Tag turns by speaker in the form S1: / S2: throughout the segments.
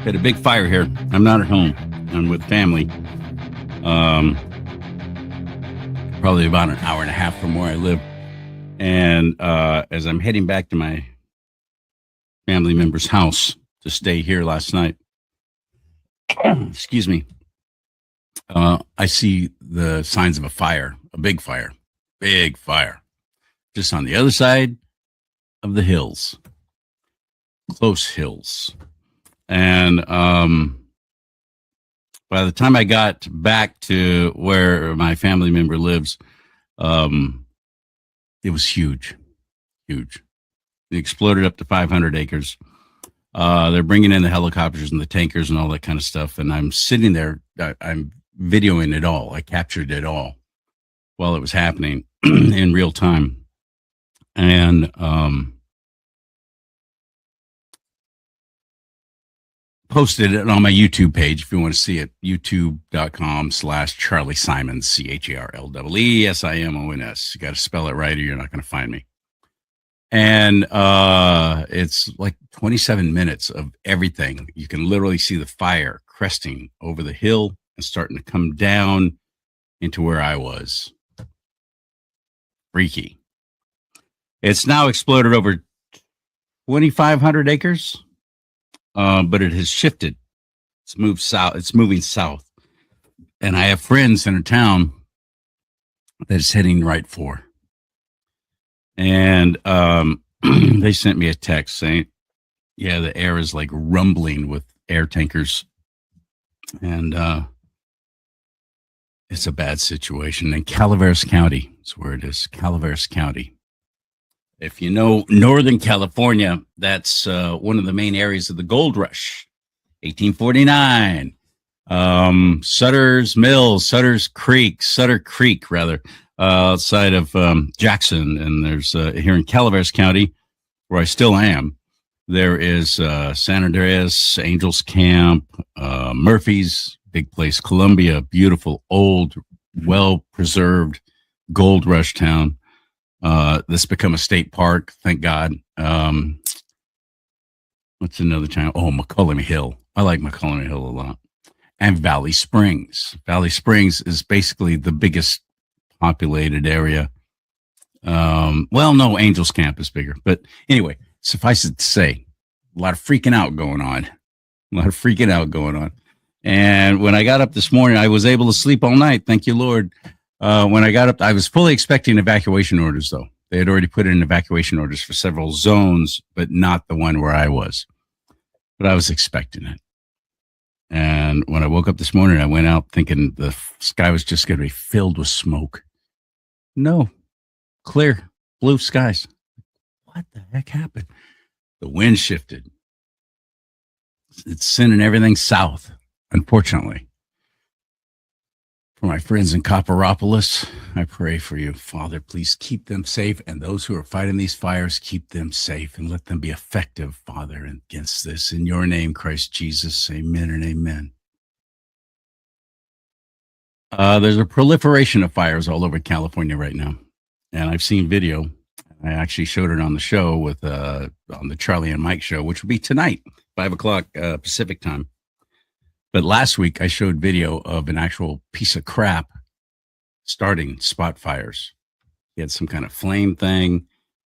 S1: Had a big fire here. I'm not at home. I'm with family. Probably about an hour and a half from where I live. And as I'm heading back to my family member's house to stay here last night, excuse me, I see the signs of a big fire, just on the other side of the hills, close hills. And by the time I got back to where my family member lives, it was huge. It exploded up to 500 acres. They're bringing in the helicopters and the tankers and all that kind of stuff. And I'm sitting there, I'm videoing it all. I captured it all while it was happening in real time. And posted it on my YouTube page if you want to see it. youtube.com/CharLee Simons, CharLeeSimons. You got to spell it right or you're not going to find me. And it's like 27 minutes of everything. You can literally see the fire cresting over the hill and starting to come down into where I was. Freaky. It's now exploded over 2,500 acres. But it has shifted. It's moved south. It's moving south. And I have friends in a town that it's heading right for. And they sent me a text saying, yeah, the air is like rumbling with air tankers. And it's a bad situation. In Calaveras County is where it is. Calaveras County. If you know Northern California, that's one of the main areas of the gold rush, 1849. Sutter Creek, outside of Jackson. And there's here in Calaveras County, where I still am, there is San Andreas, Angels Camp, Murphy's, big place, Columbia, beautiful, old, well-preserved gold rush town. This become a state park, thank God. What's another town? Oh, McCullum Hill. I like McCullum Hill a lot. And Valley Springs. Valley Springs is basically the biggest populated area. Well, no, Angels Camp is bigger. But anyway, suffice it to say, a lot of freaking out going on. And when I got up this morning, I was able to sleep all night. Thank you, Lord. When I got up, I was fully expecting evacuation orders, though. They had already put in evacuation orders for several zones, but not the one where I was. But I was expecting it. And when I woke up this morning, I went out thinking the sky was just going to be filled with smoke. No, clear, blue skies. What the heck happened? The wind shifted. It's sending everything south, unfortunately. For my friends in Copperopolis, I pray for you. Father, please keep them safe. And those who are fighting these fires, keep them safe and let them be effective, Father, against this. In your name, Christ Jesus, amen and amen. There's a proliferation of fires all over California right now. And I've seen video. I actually showed it on the show with on the Charlie and Mike show, which will be tonight, 5 o'clock Pacific time. But last week, I showed video of an actual piece of crap starting spot fires. He had some kind of flame thing,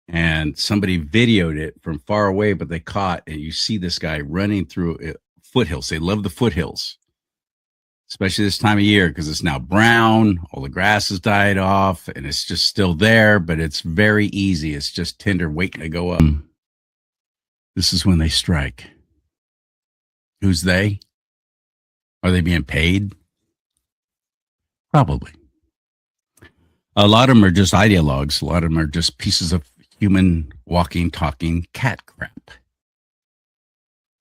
S1: and somebody videoed it from far away, but they caught, and you see this guy running through foothills. They love the foothills, especially this time of year, because it's now brown, all the grass has died off, and it's just still there, but it's very easy. It's just tinder waiting to go up. This is when they strike. Who's they? Are they being paid? Probably. A lot of them are just ideologues. A lot of them are just pieces of human walking, talking cat crap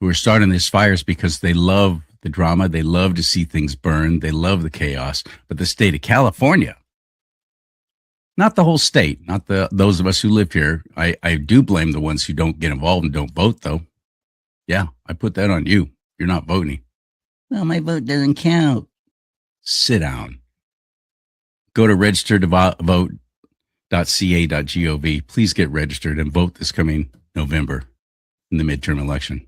S1: who are starting these fires because they love the drama. They love to see things burn. They love the chaos. But the state of California, not the whole state, not those of us who live here. I do blame the ones who don't get involved and don't vote, though. Yeah, I put that on you. You're not voting. Well, my vote doesn't count. Sit down. Go to register-to-vote.ca.gov. Please get registered and vote this coming November in the midterm election.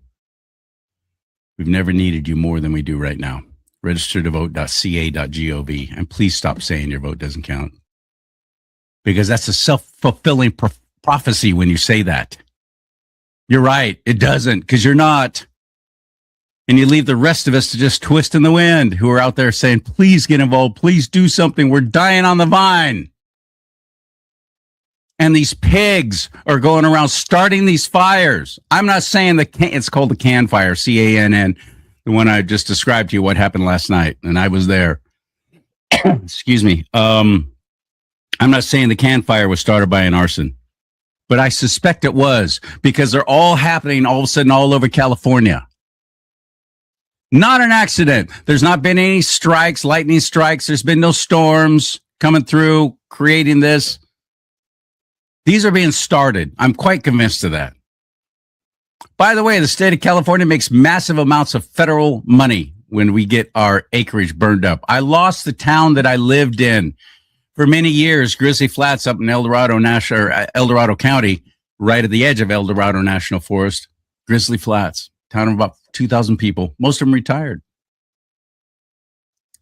S1: We've never needed you more than we do right now. Registertovote.ca.gov. And please stop saying your vote doesn't count. Because that's a self-fulfilling prophecy when you say that. You're right. It doesn't, because you're not. And you leave the rest of us to just twist in the wind, who are out there saying, please get involved. Please do something. We're dying on the vine. And these pigs are going around starting these fires. I'm not saying it's called the can fire, CANN, the one I just described to you, what happened last night. And I was there. Excuse me. I'm not saying the can fire was started by an arson, but I suspect it was, because they're all happening all of a sudden all over California. Not an accident. There's not been any strikes, lightning strikes. There's been no storms coming through, creating this. These are being started. I'm quite convinced of that. By the way, the state of California makes massive amounts of federal money when we get our acreage burned up. I lost the town that I lived in for many years, Grizzly Flats up in El Dorado County, right at the edge of El Dorado National Forest. Grizzly Flats, town of about 2,000 people. Most of them retired.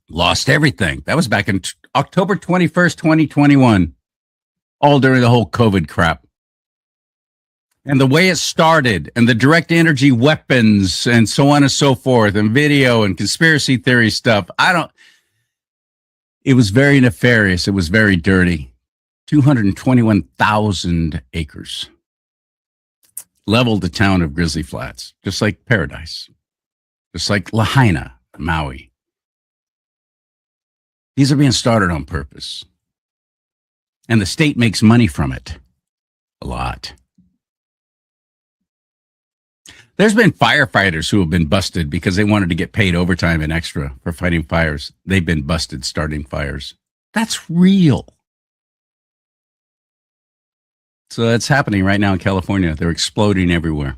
S1: Lost everything. That was back in October 21st, 2021. All during the whole COVID crap. And the way it started, and the direct energy weapons, and so on and so forth, and video and conspiracy theory stuff. It was very nefarious. It was very dirty. 221,000 acres. Leveled the town of Grizzly Flats, just like Paradise, just like Lahaina, Maui. These are being started on purpose. And the state makes money from it. A lot. There's been firefighters who have been busted because they wanted to get paid overtime and extra for fighting fires. They've been busted starting fires. That's real. So that's happening right now in California. They're exploding everywhere.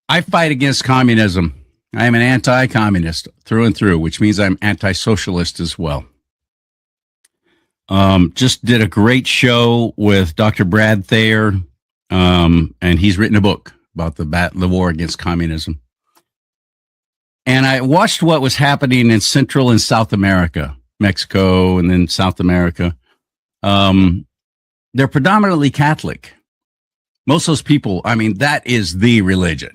S1: I fight against communism. I am an anti-communist through and through, which means I'm anti-socialist as well. Just did a great show with Dr. Brad Thayer, and he's written a book about the war against communism. And I watched what was happening in Central and South America, Mexico, and then South America. They're predominantly Catholic. Most of those people, that is the religion.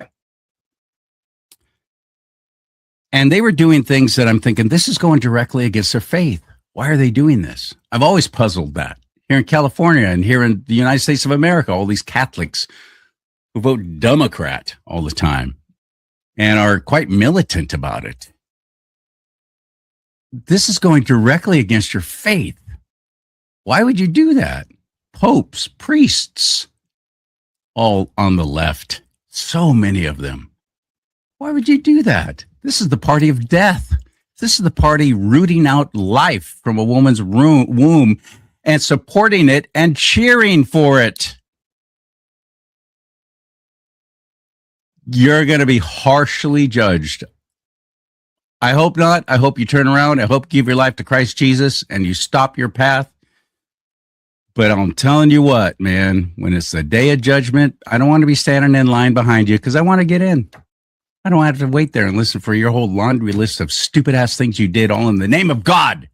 S1: And they were doing things that I'm thinking, this is going directly against their faith. Why are they doing this? I've always puzzled that. Here in California and here in the United States of America, all these Catholics who vote Democrat all the time and are quite militant about it. This is going directly against your faith. Why would you do that? Popes, priests, all on the left. So many of them. Why would you do that? This is the party of death. This is the party rooting out life from a woman's womb and supporting it and cheering for it. You're going to be harshly judged. I hope not. I hope you turn around. I hope you give your life to Christ Jesus and you stop your path. But I'm telling you what, man, when it's the day of judgment, I don't want to be standing in line behind you because I want to get in. I don't have to wait there and listen for your whole laundry list of stupid ass things you did all in the name of God.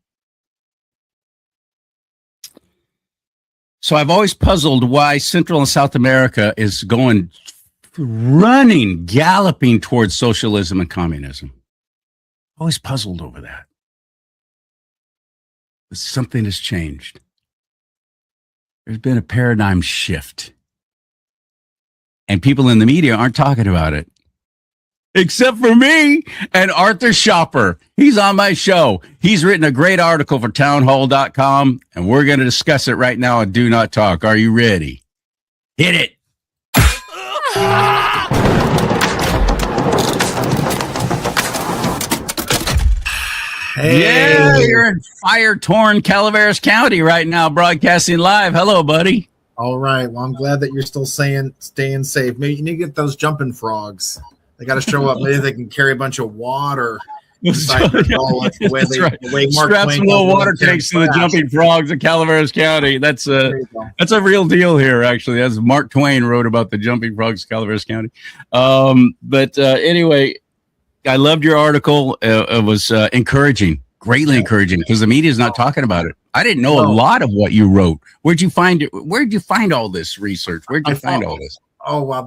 S1: So I've always puzzled why Central and South America is running, galloping towards socialism and communism. Always puzzled over that. But something has changed. There's been a paradigm shift. And people in the media aren't talking about it. Except for me and Arthur Schopper. He's on my show. He's written a great article for townhall.com, and we're going to discuss it right now on Do Not Talk. Are you ready? Hit it. Hey. Yeah, you're in fire-torn Calaveras County right now, broadcasting live. Hello, buddy.
S2: All right. Well, I'm glad that you're still staying safe. Maybe you need to get those jumping frogs. They got to show up. Maybe they can carry a bunch of water
S1: That's right. Strap some little water tanks to the jumping frogs of Calaveras County. That's a real deal here, actually. As Mark Twain wrote about the jumping frogs of Calaveras County. Anyway, I loved your article. It was encouraging, greatly encouraging, because the media is not talking about it. I didn't know a lot of what you wrote. Where'd you find it? Where'd you find all this research? Where'd you find all this?
S2: Oh wow,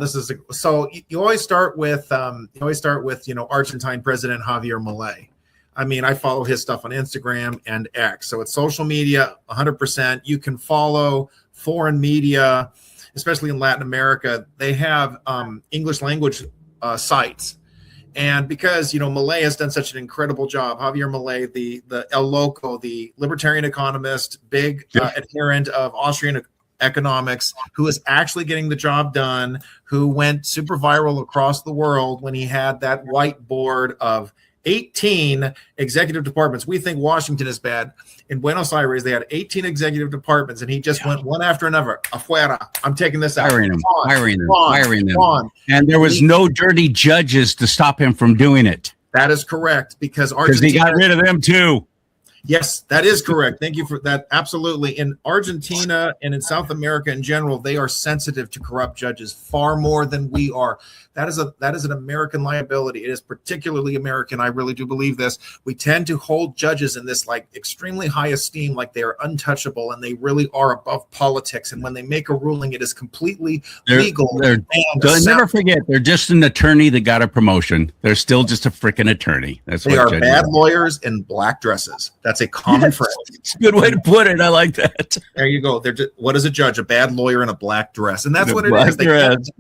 S2: so you always start with Argentine President Javier Milei. I mean, I follow his stuff on Instagram and X, so it's social media 100%. You can follow foreign media, especially in Latin America. They have English language sites, and because Milei has done such an incredible job, Javier Milei, the El Loco, the libertarian economist, big adherent of Austrian economics, who is actually getting the job done, who went super viral across the world when he had that whiteboard of 18 executive departments. We think Washington is bad. In Buenos Aires, they had 18 executive departments, and he just went one after another. Afuera, I'm taking this out.
S1: Hiring them. And there was no dirty judges to stop him from doing it.
S2: That is correct, because
S1: he got rid of them too.
S2: Yes, that is correct. Thank you for that. Absolutely. In Argentina and in South America in general, they are sensitive to corrupt judges far more than we are. That is an American liability. It is particularly American. I really do believe this. We tend to hold judges in this extremely high esteem, like they are untouchable, and they really are above politics. And when they make a ruling, it is completely legal.
S1: Never forget, they're just an attorney that got a promotion. They're still just a freaking attorney.
S2: They are bad lawyers in black dresses. That's a common phrase.
S1: It's a good way to put it. I like that.
S2: There you go. What is a judge? A bad lawyer in a black dress. And that's what it is.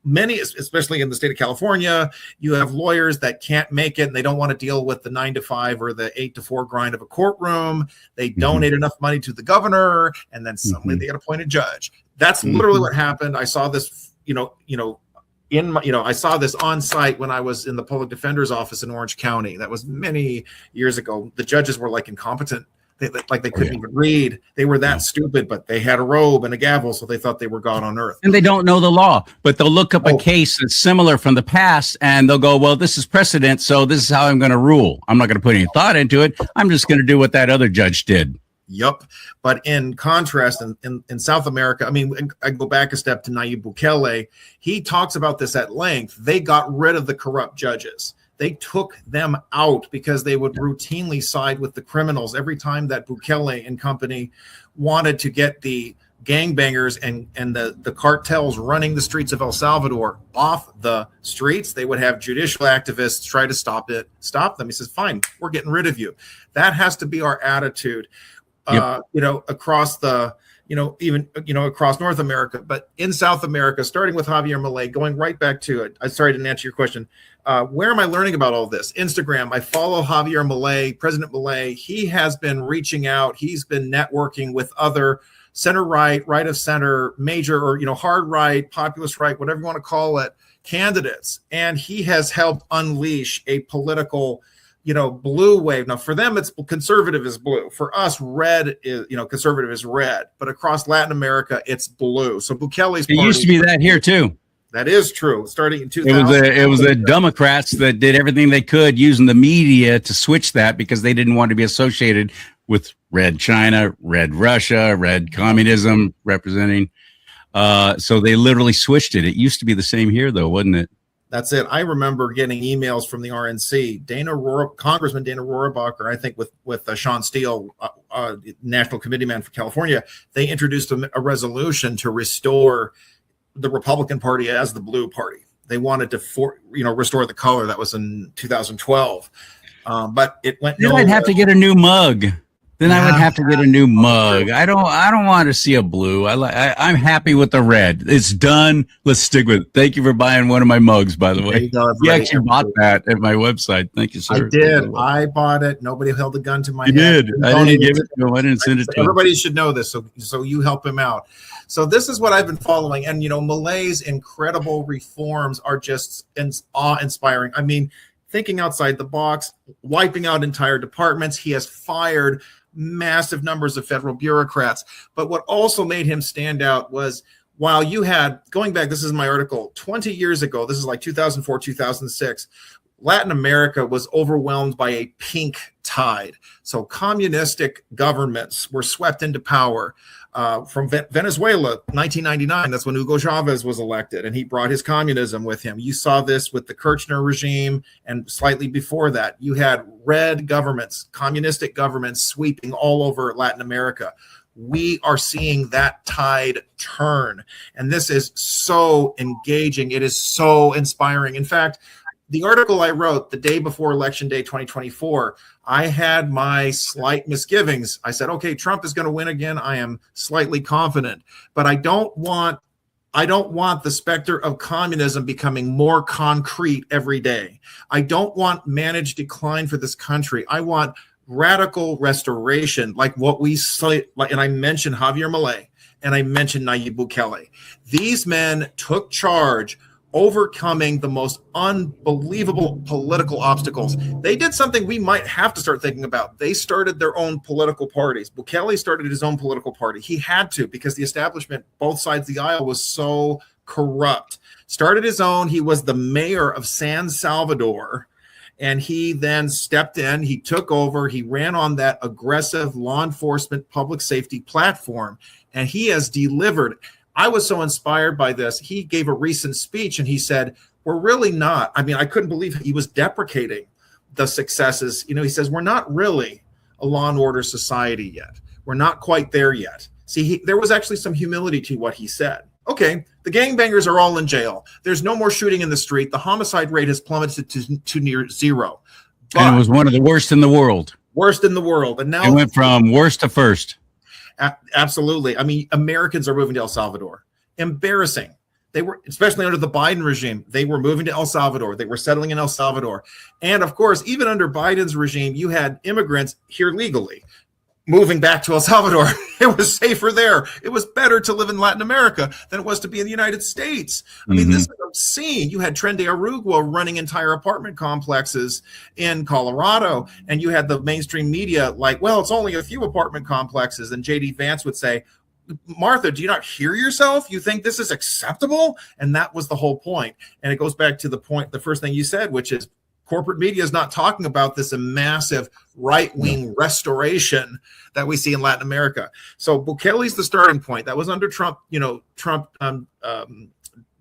S2: Many, especially in the state of California, you have lawyers that can't make it, and they don't want to deal with the 9 to 5 or the 8 to 4 grind of a courtroom. They donate enough money to the governor, and then suddenly they get appointed judge. That's literally what happened. I saw this, I saw this on site when I was in the public defender's office in Orange County. That was many years ago. The judges were incompetent. They couldn't even read. They were that stupid, but they had a robe and a gavel, so they thought they were God on earth.
S1: And they don't know the law, but they'll look up a case that's similar from the past, and they'll go, well, this is precedent, so this is how I'm going to rule. I'm not going to put any thought into it. I'm just going to do what that other judge did.
S2: Yup. But in contrast, in South America, I mean, I go back a step to Nayib Bukele. He talks about this at length. They got rid of the corrupt judges. They took them out because they would routinely side with the criminals every time that Bukele and company wanted to get the gangbangers and the cartels running the streets of El Salvador off the streets. They would have judicial activists try to stop them. He says, fine, we're getting rid of you. That has to be our attitude, across the, across North America, but in South America, starting with Javier Milei, going right back to it. I'm sorry I didn't answer your question. Where am I learning about all this? Instagram. I follow Javier Milei, President Milei. He has been reaching out. He's been networking with other center right, right of center, major or hard right, populist right, whatever you want to call it, candidates, and he has helped unleash a political blue wave. Now, for them, it's conservative is blue. For us, red is, conservative is red. But across Latin America, it's blue. So Bukele's
S1: party, it used to be that here too.
S2: That is true. Starting in 2000,
S1: it was the Democrats that did everything they could using the media to switch that because they didn't want to be associated with red China, red Russia, red communism representing. So they literally switched it. It used to be the same here, though, wasn't it?
S2: That's it. I remember getting emails from the RNC, Congressman Dana Rohrabacher, I think with Sean Steele, National Committee man for California. They introduced a resolution to restore the Republican Party as the blue party. They wanted to restore the color. That was in 2012. But it went
S1: nowhere. I'd have to get a new mug. I would have to get a new mug. I don't want to see a blue. I'm happy with the red. It's done. Let's stick with it. Thank you for buying one of my mugs, by the way. You actually bought that at my website. Thank you, sir.
S2: I did. I bought it. Nobody held a gun to my head.
S1: You did. I didn't give it to him. I didn't send it to him.
S2: Everybody should know this, so you help him out. So this is what I've been following. And, Milei's incredible reforms are just awe-inspiring. I mean, thinking outside the box, wiping out entire departments. He has fired massive numbers of federal bureaucrats. But what also made him stand out was while you had, going back, this is my article, 20 years ago, this is like 2004, 2006, Latin America was overwhelmed by a pink tide. So communistic governments were swept into power. From Venezuela, 1999, that's when Hugo Chavez was elected, and he brought his communism with him. You saw this with the Kirchner regime, and slightly before that, you had red governments, communistic governments sweeping all over Latin America. We are seeing that tide turn, and this is so engaging. It is so inspiring. In fact, the article I wrote the day before Election Day 2024, I had my slight misgivings. I said, okay, Trump is going to win again. I am slightly confident, but I don't want the specter of communism becoming more concrete every day. I don't want managed decline for this country. I want radical restoration, like what we say. And I mentioned Javier Milei and I mentioned Nayib Bukele. These men took charge, overcoming the most unbelievable political obstacles. They did something we might have to start thinking about. They started their own political parties. Bukele started his own political party. He had to, because the establishment, both sides of the aisle, was so corrupt. Started his own. He was the mayor of San Salvador, and he then stepped in. He took over. He ran on that aggressive law enforcement, public safety platform, and he has delivered. I was so inspired by this. He gave a recent speech and he said, we're really not. I mean, I couldn't believe he was deprecating the successes. You know, he says, we're not really a law and order society yet. We're not quite there yet. See, there was actually some humility to what he said. Okay, the gangbangers are all in jail. There's no more shooting in the street. The homicide rate has plummeted to near zero. But
S1: and it was one of the worst in the world.
S2: Worst in the world. And now
S1: it went from worst to first.
S2: Absolutely. I mean, Americans are moving to El Salvador. Embarrassing. They were, especially under the Biden regime, they were moving to El Salvador. They were settling in El Salvador. And of course, even under Biden's regime, you had immigrants here legally moving back to El Salvador. It was safer there. It was better to live in Latin America than it was to be in the United States. I mean, this is obscene. You had Tren de Aragua running entire apartment complexes in Colorado, and you had the mainstream media like, well, it's only a few apartment complexes. And J.D. Vance would say, Martha, do you not hear yourself? You think this is acceptable? And that was the whole point. And it goes back to the point, the first thing you said, which is corporate media is not talking about this massive right-wing restoration that we see in Latin America. So Bukele's the starting point. That was under Trump, Trump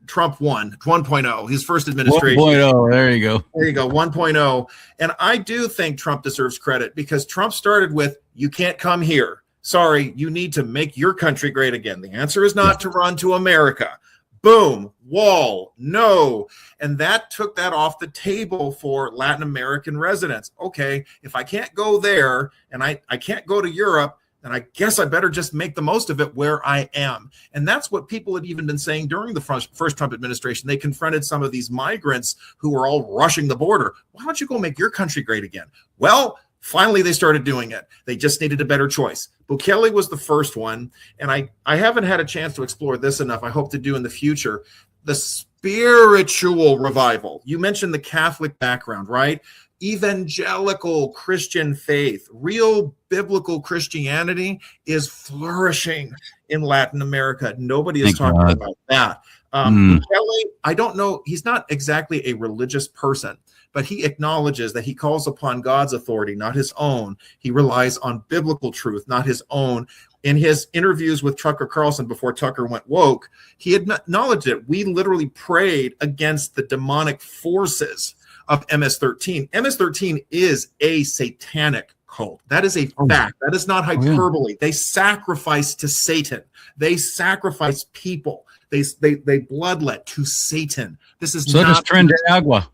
S2: 1.0, his first administration.
S1: 1.0, there you go.
S2: There you go, 1.0. And I do think Trump deserves credit because Trump started with, you can't come here. Sorry, you need to make your country great again. The answer is not to run to America. Boom, wall, no. And that took that off the table for Latin American residents. Okay, if I can't go there and I can't go to Europe, then I guess I better just make the most of it where I am. And that's what people had even been saying during the first Trump administration. They confronted some of these migrants who were all rushing the border. Why don't you go make your country great again? Well, finally, they started doing it. They just needed a better choice. Bukele was the first one, and I haven't had a chance to explore this enough. I hope to do in the future. The spiritual revival. You mentioned the Catholic background, right? Evangelical Christian faith, real biblical Christianity is flourishing in Latin America. Nobody is talking about that. Bukele, I don't know. He's not exactly a religious person, but he acknowledges that he calls upon God's authority, not his own. He relies on biblical truth, not his own. In his interviews with Tucker Carlson before Tucker went woke, he acknowledged it. We literally prayed against the demonic forces of MS-13. MS-13 is a satanic cult. That is a fact. That is not hyperbole. They sacrifice to Satan. They sacrifice people. They bloodlet to Satan. This is
S1: so does Tren de Aragua.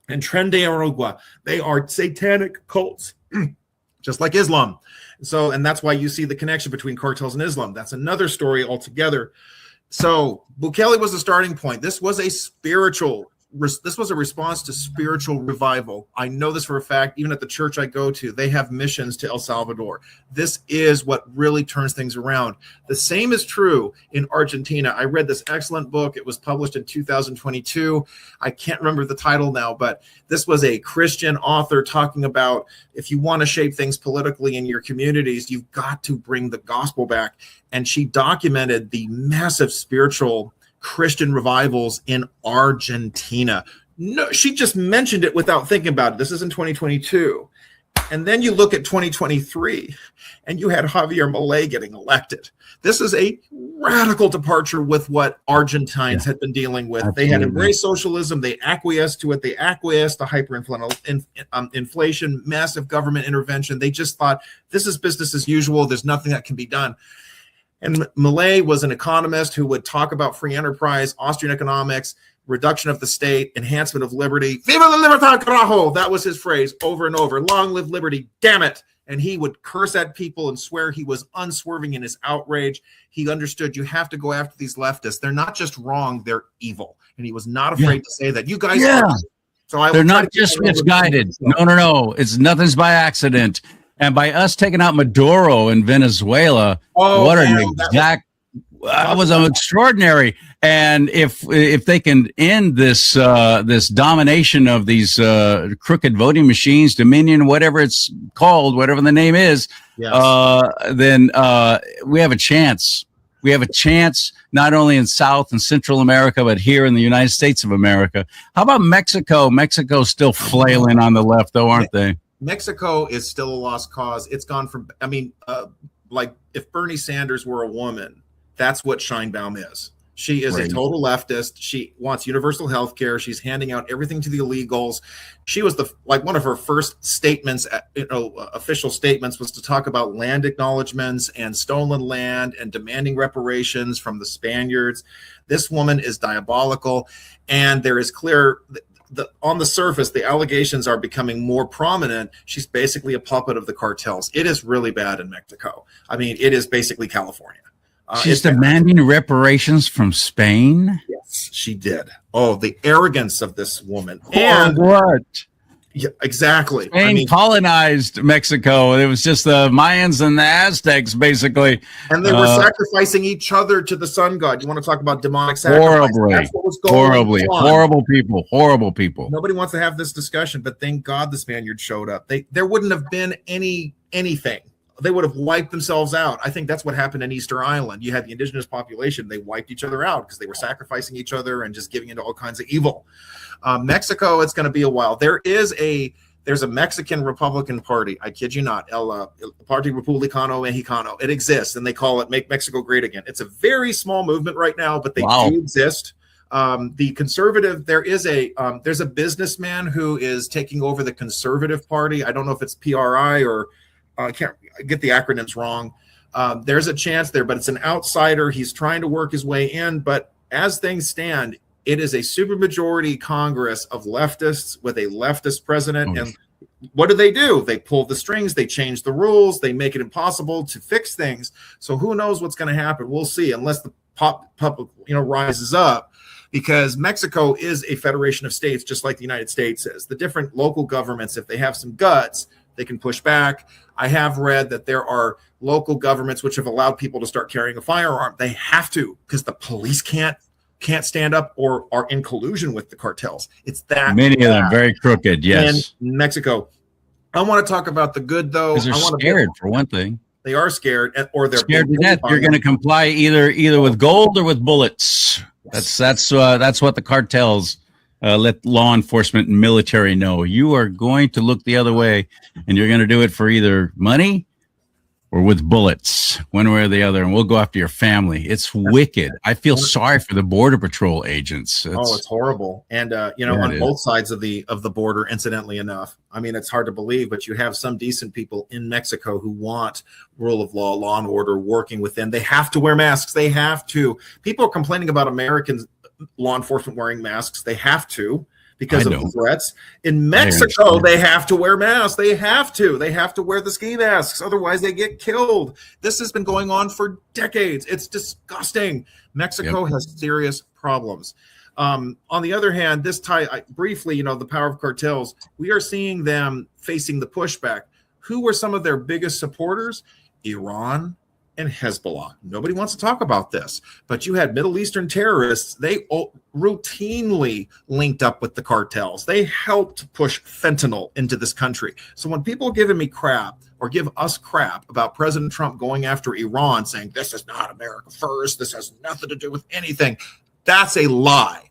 S2: And Tren de Aragua. They are satanic cults, just like Islam. So, and that's why you see the connection between cartels and Islam. That's another story altogether. So Bukele was the starting point. This was a response to spiritual revival. I know this for a fact. Even at the church I go to, they have missions to El Salvador. This is what really turns things around. The same is true in Argentina. I read this excellent book. It was published in 2022. I can't remember the title now, but this was a Christian author talking about if you want to shape things politically in your communities, you've got to bring the gospel back. And she documented the massive spiritual Christian revivals in Argentina. No, she just mentioned it without thinking about it. This is in 2022. And then you look at 2023 and you had Javier Milei getting elected. This is a radical departure with what Argentines had been dealing with. Absolutely. They had embraced socialism. They acquiesced to it. They acquiesced to hyperinflation, massive government intervention. They just thought this is business as usual. There's nothing that can be done. And Milei was an economist who would talk about free enterprise, Austrian economics, reduction of the state, enhancement of liberty. Viva la libertad, carajo! That was his phrase over and over. Long live liberty, damn it! And he would curse at people and swear he was unswerving in his outrage. He understood you have to go after these leftists. They're not just wrong, they're evil. And he was not afraid to say that. You guys are. So
S1: they're not just misguided. No. It's nothing's by accident. And by us taking out Maduro in Venezuela, that was extraordinary. And if they can end this this domination of these crooked voting machines, Dominion, whatever it's called, whatever the name is, then we have a chance. We have a chance not only in South and Central America, but here in the United States of America. How about Mexico? Mexico's still flailing on the left, though, aren't they?
S2: Mexico is still a lost cause. It's gone from, like if Bernie Sanders were a woman, that's what Sheinbaum is. She is a total leftist. She wants universal health care. She's handing out everything to the illegals. She was one of her first statements, official statements, was to talk about land acknowledgements and stolen land and demanding reparations from the Spaniards. This woman is diabolical, and there is clear. On the surface, the allegations are becoming more prominent. She's basically a puppet of the cartels. It is really bad in Mexico. I mean, it is basically California.
S1: She's demanding reparations from Spain?
S2: Yes, she did. Oh, the arrogance of this woman.
S1: And what?
S2: Yeah, exactly.
S1: Spain colonized Mexico. It was just the Mayans and the Aztecs, basically.
S2: And they were sacrificing each other to the sun god. You want to talk about demonic sacrifice? That's what was going on. Horrible people. Nobody wants to have this discussion, but thank God the Spaniards showed up. There wouldn't have been anything. They would have wiped themselves out. I think that's what happened in Easter Island. You had the indigenous population. They wiped each other out because they were sacrificing each other and just giving into all kinds of evil. Mexico, it's going to be a while. There's a Mexican Republican Party. I kid you not. El Partido Republicano Mexicano. It exists, and they call it Make Mexico Great Again. It's a very small movement right now, but they do exist. The conservative, there's a businessman who is taking over the Conservative Party. I don't know if it's PRI or I can't get the acronyms wrong. There's a chance there, but it's an outsider. He's trying to work his way in, but as things stand, it is a supermajority Congress of leftists with a leftist president. And what do? They pull the strings, they change the rules, they make it impossible to fix things. So who knows what's going to happen? We'll see, unless the public, rises up, because Mexico is a federation of states, just like the United States is. The different local governments, if they have some guts, they can push back. I have read that there are local governments which have allowed people to start carrying a firearm. They have to, because the police can't stand up or are in collusion with the cartels. It's that
S1: many of them very crooked. Yes,
S2: in Mexico. I want to talk about the good, though.
S1: Because they're scared, for one thing.
S2: They are scared, or they're
S1: scared to death. You're going to comply either with gold or with bullets. Yes. That's what the cartels let law enforcement and military know. You are going to look the other way, and you're going to do it for either money or with bullets, one way or the other, and we'll go after your family. It's wicked. I feel sorry for the Border Patrol agents.
S2: It's horrible. And, on both sides of the border, incidentally enough, I mean, it's hard to believe, but you have some decent people in Mexico who want rule of law and order working within. They have to wear masks. They have to. People are complaining about American law enforcement wearing masks. They have to. Because of the threats. In Mexico, they have to wear masks. They have to wear the ski masks. Otherwise, they get killed. This has been going on for decades. It's disgusting. Mexico has serious problems. On the other hand, briefly, the power of cartels, we are seeing them facing the pushback. Who were some of their biggest supporters? Iran and Hezbollah. Nobody wants to talk about this, but you had Middle Eastern terrorists. They routinely linked up with the cartels. They helped push fentanyl into this country. So when people are giving me crap or give us crap about President Trump going after Iran, saying this is not America first, this has nothing to do with anything, that's a lie.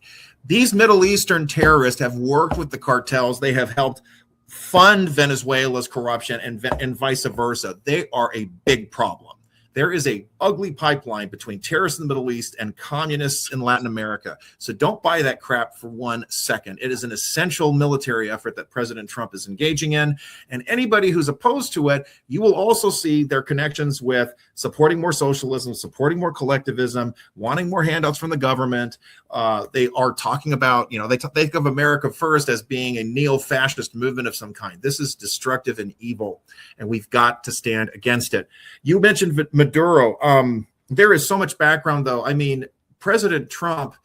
S2: These Middle Eastern terrorists have worked with the cartels. They have helped fund Venezuela's corruption and vice versa. They are a big problem. There is a ugly pipeline between terrorists in the Middle East and communists in Latin America. So don't buy that crap for 1 second. It is an essential military effort that President Trump is engaging in. And anybody who's opposed to it, you will also see their connections with supporting more socialism, supporting more collectivism, wanting more handouts from the government. They are talking about, they think of America First as being a neo-fascist movement of some kind. This is destructive and evil, and we've got to stand against it. You mentioned Maduro. There is so much background, though. I mean, President Trump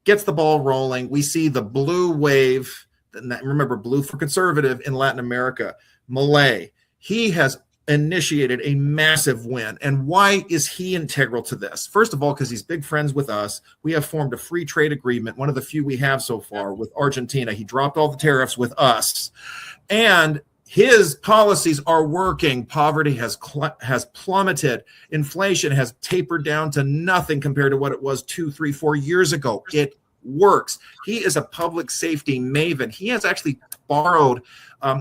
S2: gets the ball rolling. We see the blue wave. Remember, blue for conservative in Latin America. Milei, he has initiated a massive win. And why is he integral to this? First of all, because he's big friends with us. We have formed a free trade agreement, one of the few we have so far, with Argentina. He dropped all the tariffs with us. And his policies are working. Poverty has plummeted. Inflation has tapered down to nothing compared to what it was 2, 3, 4 years ago. It works. He is a public safety maven. He has actually borrowed,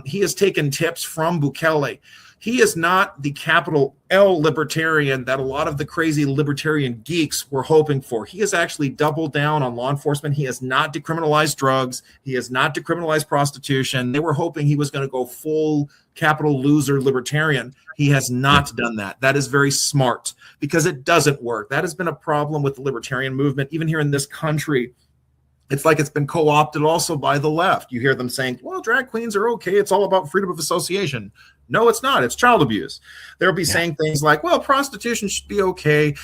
S2: he has taken tips from Bukele. He is not the capital L libertarian that a lot of the crazy libertarian geeks were hoping for. He has actually doubled down on law enforcement. He has not decriminalized drugs. He has not decriminalized prostitution. They were hoping he was going to go full capital loser libertarian. He has not done that. That is very smart because it doesn't work. That has been a problem with the libertarian movement, even here in this country. It's like it's been co-opted also by the left. You hear them saying, well, drag queens are okay. It's all about freedom of association. No, it's not. It's child abuse. They'll be saying things like, well, prostitution should be okay.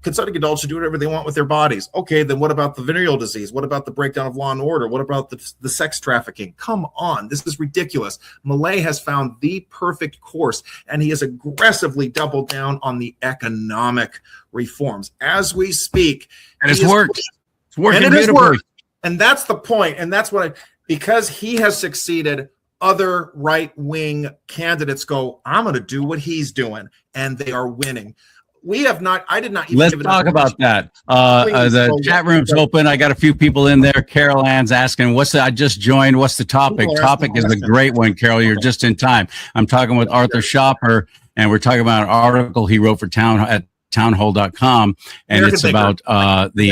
S2: Consenting adults should do whatever they want with their bodies. Okay, then what about the venereal disease? What about the breakdown of law and order? What about the sex trafficking? Come on. This is ridiculous. Milei has found the perfect course, and he has aggressively doubled down on the economic reforms. As we speak.
S1: And it's worked. It's working
S2: and it
S1: beautifully.
S2: Worked. And that's the point. And that's what because he has succeeded, other right-wing candidates go, I'm going to do what he's doing. And they are winning. We have not, I did not even
S1: Let's talk about that. The chat room's open. I got a few people in there. Carol Ann's asking, I just joined. What's the topic? Topic is a great one, Carol. You're just in time. I'm talking with Arthur Schopper, and we're talking about an article he wrote for townhall.com. And American it's Thinker. About the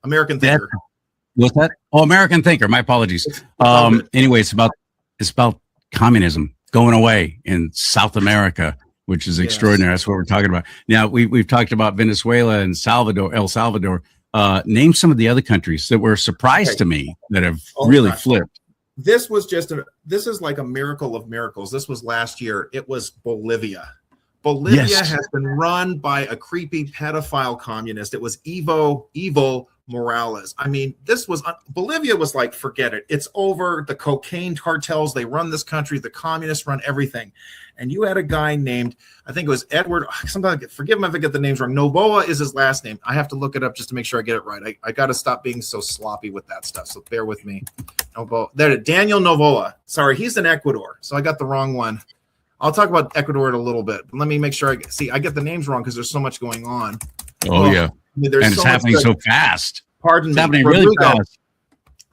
S2: American Thinker.
S1: What's that? Oh, American Thinker. My apologies. Anyway, it's about communism going away in South America, which is extraordinary. That's what we're talking about. Now, we've talked about Venezuela and El Salvador. Name some of the other countries that were a surprise to me that have really flipped.
S2: This was this is like a miracle of miracles. This was last year. It was Bolivia. Bolivia has been run by a creepy pedophile communist. It was Evo Morales. I mean, Bolivia was like, forget it. It's over. The cocaine cartels, they run this country. The communists run everything. And you had a guy named, I think it was Edward, sometimes forgive me if I get the names wrong. Novoa is his last name. I have to look it up just to make sure I get it right. I got to stop being so sloppy with that stuff. So bear with me. Daniel Novoa. Sorry, he's in Ecuador. So I got the wrong one. I'll talk about Ecuador in a little bit. But let me make sure I get the names wrong because there's so much going on.
S1: Oh, yeah. I mean, and it's happening so fast.
S2: Pardon me.
S1: It's happening really fast.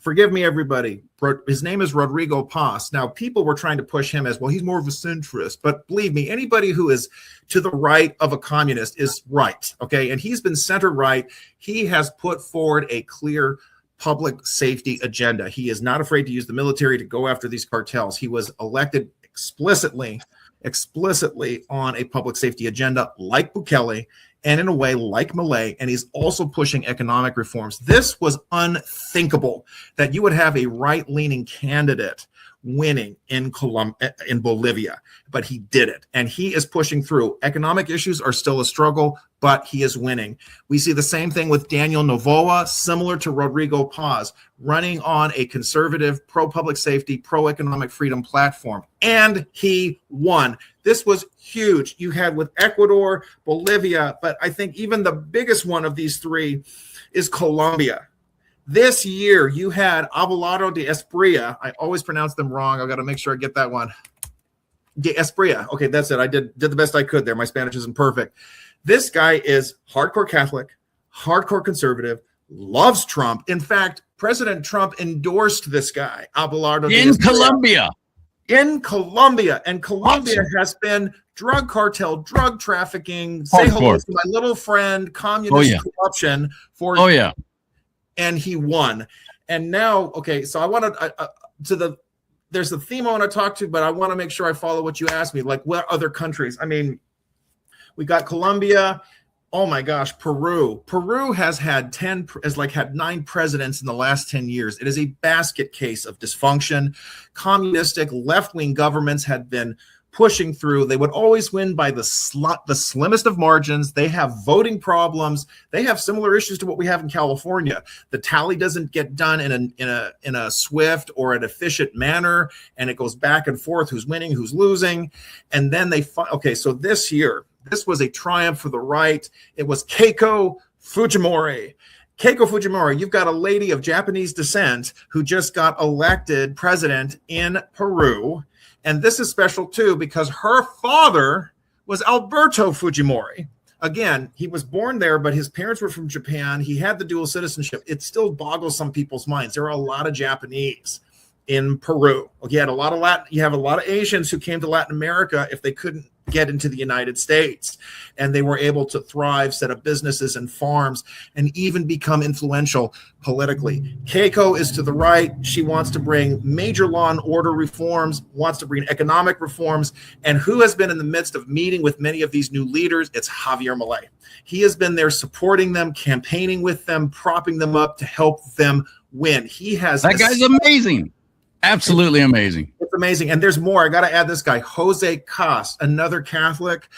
S2: Forgive me, everybody. His name is Rodrigo Paz. Now, people were trying to push him as, well, he's more of a centrist. But believe me, anybody who is to the right of a communist is right, okay? And he's been center-right. He has put forward a clear public safety agenda. He is not afraid to use the military to go after these cartels. He was elected explicitly on a public safety agenda like Bukele, and in a way like Milei, and he's also pushing economic reforms. This was unthinkable that you would have a right-leaning candidate winning in Bolivia, but he did it, and he is pushing through. Economic issues are still a struggle, but he is winning. We see the same thing with Daniel Novoa, similar to Rodrigo Paz, running on a conservative, pro-public safety, pro-economic freedom platform, and he won. This was huge. You had with Ecuador, Bolivia, but I think even the biggest one of these three is Colombia. This year, you had Abelardo de Espriella. I always pronounce them wrong. I've got to make sure I get that one. De Espriella. Okay, that's it. I did the best I could there. My Spanish isn't perfect. This guy is hardcore Catholic, hardcore conservative, loves Trump. In fact, President Trump endorsed this guy, Abelardo
S1: in
S2: Diaz-Canel.
S1: Colombia.
S2: In Colombia, and Colombia
S1: Awesome.
S2: has been drug cartel, drug trafficking. Say hello to my little friend, communist corruption for.
S1: Oh yeah,
S2: and he won. And now, okay, so I want to there's a theme I want to talk to, but I want to make sure I follow what you asked me. Like, what other countries? I mean, we got Colombia. Oh my gosh, Peru. Peru has had 9 presidents in the last 10 years. It is a basket case of dysfunction. Communistic left-wing governments had been pushing through. They would always win by the slimmest of margins. They have voting problems. They have similar issues to what we have in California. The tally doesn't get done in a swift or an efficient manner, and it goes back and forth. Who's winning? Who's losing? And then so this year, this was a triumph for the right. It was Keiko Fujimori. Keiko Fujimori, you've got a lady of Japanese descent who just got elected president in Peru. And this is special too, because her father was Alberto Fujimori. Again, he was born there, but his parents were from Japan. He had the dual citizenship. It still boggles some people's minds. There are a lot of Japanese in Peru. You have a lot of Asians who came to Latin America if they couldn't get into the United States, and they were able to thrive, set up businesses and farms, and even become influential politically. Keiko is to the right. She wants to bring major law and order reforms, wants to bring economic reforms. And who has been in the midst of meeting with many of these new leaders? It's Javier Milei. He has been there supporting them, campaigning with them, propping them up to help them win. That
S1: guy's amazing. Absolutely amazing.
S2: It's amazing. And there's more. I got to add this guy, Jose Cast, another Catholic.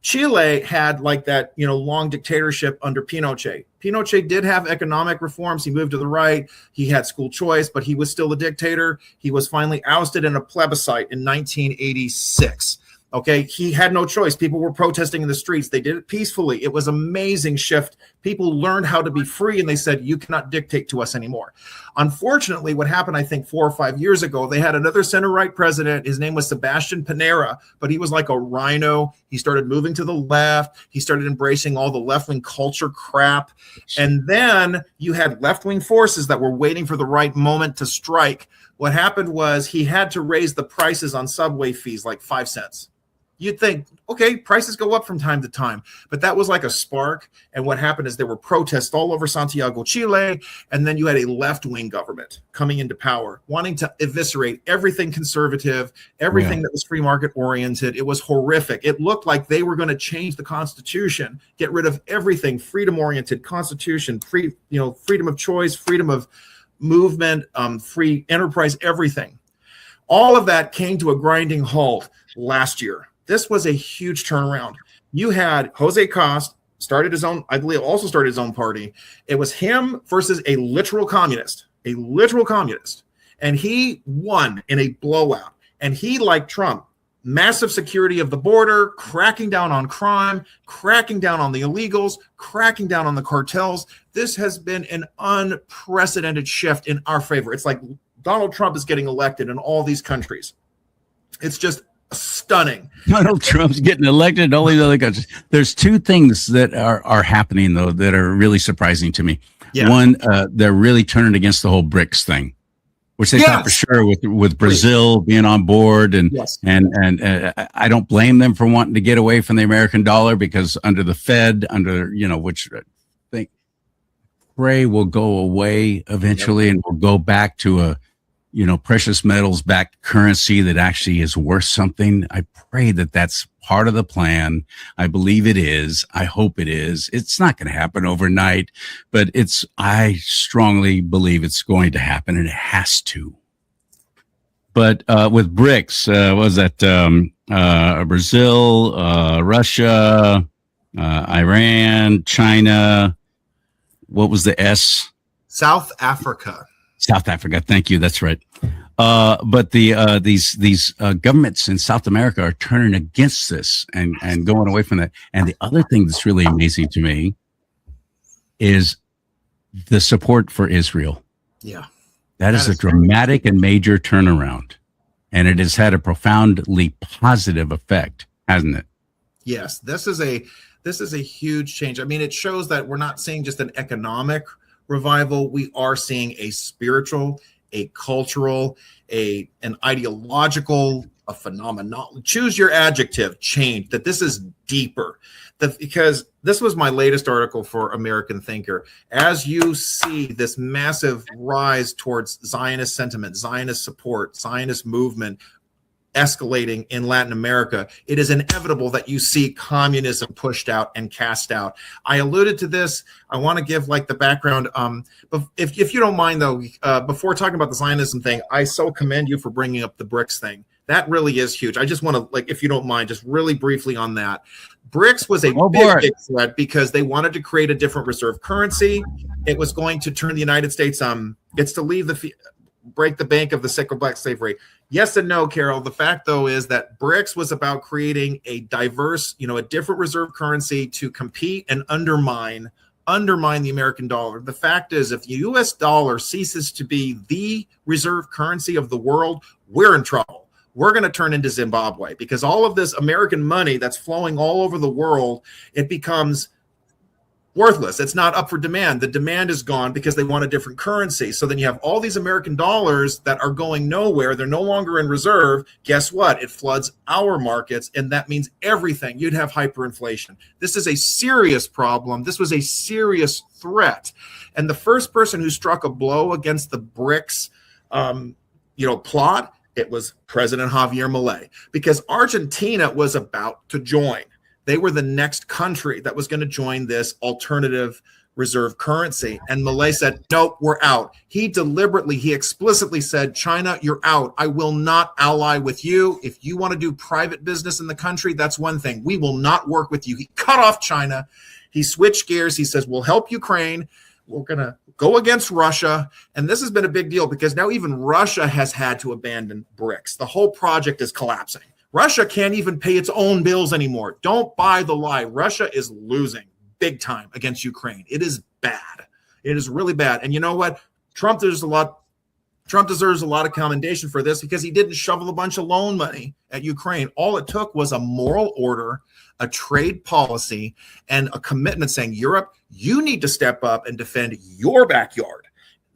S2: Chile had long dictatorship under Pinochet. Pinochet did have economic reforms. He moved to the right. He had school choice, but he was still a dictator. He was finally ousted in a plebiscite in 1986. Okay, he had no choice. People were protesting in the streets. They did it peacefully. It was an amazing shift. People learned how to be free, and they said, you cannot dictate to us anymore. Unfortunately, what happened, I think 4 or 5 years ago, they had another center-right president. His name was Sebastian Pinera, but he was like a rhino. He started moving to the left. He started embracing all the left-wing culture crap. And then you had left-wing forces that were waiting for the right moment to strike. What happened was he had to raise the prices on subway fees like 5 cents. You'd think, okay, prices go up from time to time, but that was like a spark. And what happened is there were protests all over Santiago, Chile, and then you had a left-wing government coming into power, wanting to eviscerate everything conservative, everything that was free market oriented. It was horrific. It looked like they were going to change the Constitution, get rid of everything freedom oriented, Constitution, freedom of choice, freedom of movement, free enterprise, everything. All of that came to a grinding halt last year. This was a huge turnaround. You had Jose Cast started his own, I believe also started his own party. It was him versus a literal communist. And he won in a blowout. And he, like Trump, massive security of the border, cracking down on crime, cracking down on the illegals, cracking down on the cartels. This has been an unprecedented shift in our favor. It's like Donald Trump is getting elected in all these countries. It's just stunning.
S1: Donald Trump's getting elected in all these other countries. There's 2 things that are happening, though, that are really surprising to me. Yeah. One, they're really turning against the whole BRICS thing, which they thought for sure with Brazil being on board. And I don't blame them for wanting to get away from the American dollar, because under the Fed, which I think pray will go away eventually, and we'll go back to a precious metals backed currency that actually is worth something. I pray that that's part of the plan. I believe it is. I hope it is. It's not going to happen overnight, but I strongly believe it's going to happen, and it has to. But with BRICS, what was that? Brazil, Russia, Iran, China. What was the S?
S2: South Africa.
S1: South Africa. Thank you. That's right. But these governments in South America are turning against this and going away from that. And the other thing that's really amazing to me is the support for Israel.
S2: Yeah.
S1: That is a dramatic and major turnaround. And it has had a profoundly positive effect, hasn't it?
S2: Yes. This is a huge change. I mean, it shows that we're not seeing just an economic revival. We are seeing a spiritual, a cultural, an ideological, a phenomenal, choose your adjective, change, that this is deeper. Because this was my latest article for American Thinker. As you see this massive rise towards Zionist sentiment, Zionist support, Zionist movement escalating in Latin America, it is inevitable that you see communism pushed out and cast out. I alluded to this. I want to give like the background. But if you don't mind though, before talking about the Zionism thing, I so commend you for bringing up the BRICS thing. That really is huge. I just want to, like, if you don't mind, just really briefly on that. BRICS was a big threat because they wanted to create a different reserve currency. It was going to turn the United States, it's to leave break the bank of the sacred black slavery. Yes and no, Carol. The fact, though, is that BRICS was about creating a diverse, a different reserve currency to compete and undermine the American dollar. The fact is, if the U.S. dollar ceases to be the reserve currency of the world, we're in trouble. We're going to turn into Zimbabwe because all of this American money that's flowing all over the world, it becomes worthless. It's not up for demand. The demand is gone because they want a different currency. So then you have all these American dollars that are going nowhere. They're no longer in reserve. Guess what? It floods our markets, and that means everything. You'd have hyperinflation. This is a serious problem. This was a serious threat. And the first person who struck a blow against the BRICS, plot, it was President Javier Milei, because Argentina was about to join. They were the next country that was going to join this alternative reserve currency. And Milei said, nope, we're out. He explicitly said, China, you're out. I will not ally with you. If you want to do private business in the country, that's one thing. We will not work with you. He cut off China. He switched gears. He says, we'll help Ukraine. We're going to go against Russia. And this has been a big deal because now even Russia has had to abandon BRICS. The whole project is collapsing. Russia can't even pay its own bills anymore. Don't buy the lie. Russia is losing big time against Ukraine. It is bad. It is really bad. And you know what? Trump deserves a lot of commendation for this because he didn't shovel a bunch of loan money at Ukraine. All it took was a moral order, a trade policy, and a commitment saying, Europe, you need to step up and defend your backyard.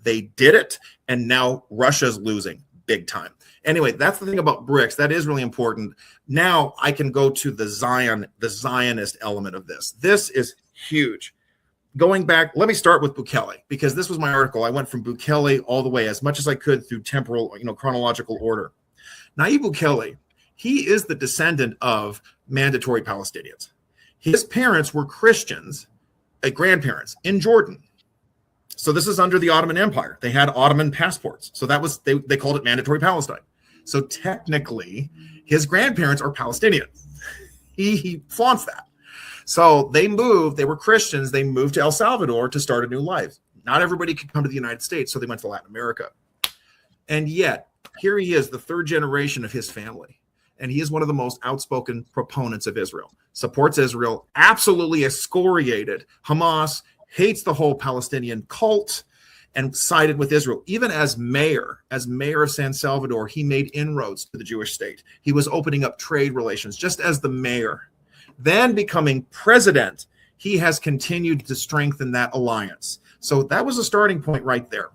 S2: They did it, and now Russia's losing big time. Anyway, that's the thing about BRICS. That is really important. Now I can go to the Zionist element of this. This is huge. Going back, let me start with Bukele, because this was my article. I went from Bukele all the way, as much as I could, through temporal, chronological order. Nayib Bukele, he is the descendant of mandatory Palestinians. His parents were Christians, grandparents in Jordan. So this is under the Ottoman Empire. They had Ottoman passports. So that was, they called it mandatory Palestine. So technically, his grandparents are Palestinians. He flaunts that. So they were Christians. They moved to El Salvador to start a new life. Not everybody could come to the United States, so they went to Latin America. And yet, here he is, the third generation of his family. And he is one of the most outspoken proponents of Israel. Supports Israel, absolutely excoriated Hamas, hates the whole Palestinian cult, and sided with Israel. Even as mayor of San Salvador, he made inroads to the Jewish state. He was opening up trade relations just as the mayor. Then becoming president, he has continued to strengthen that alliance. So that was a starting point right there.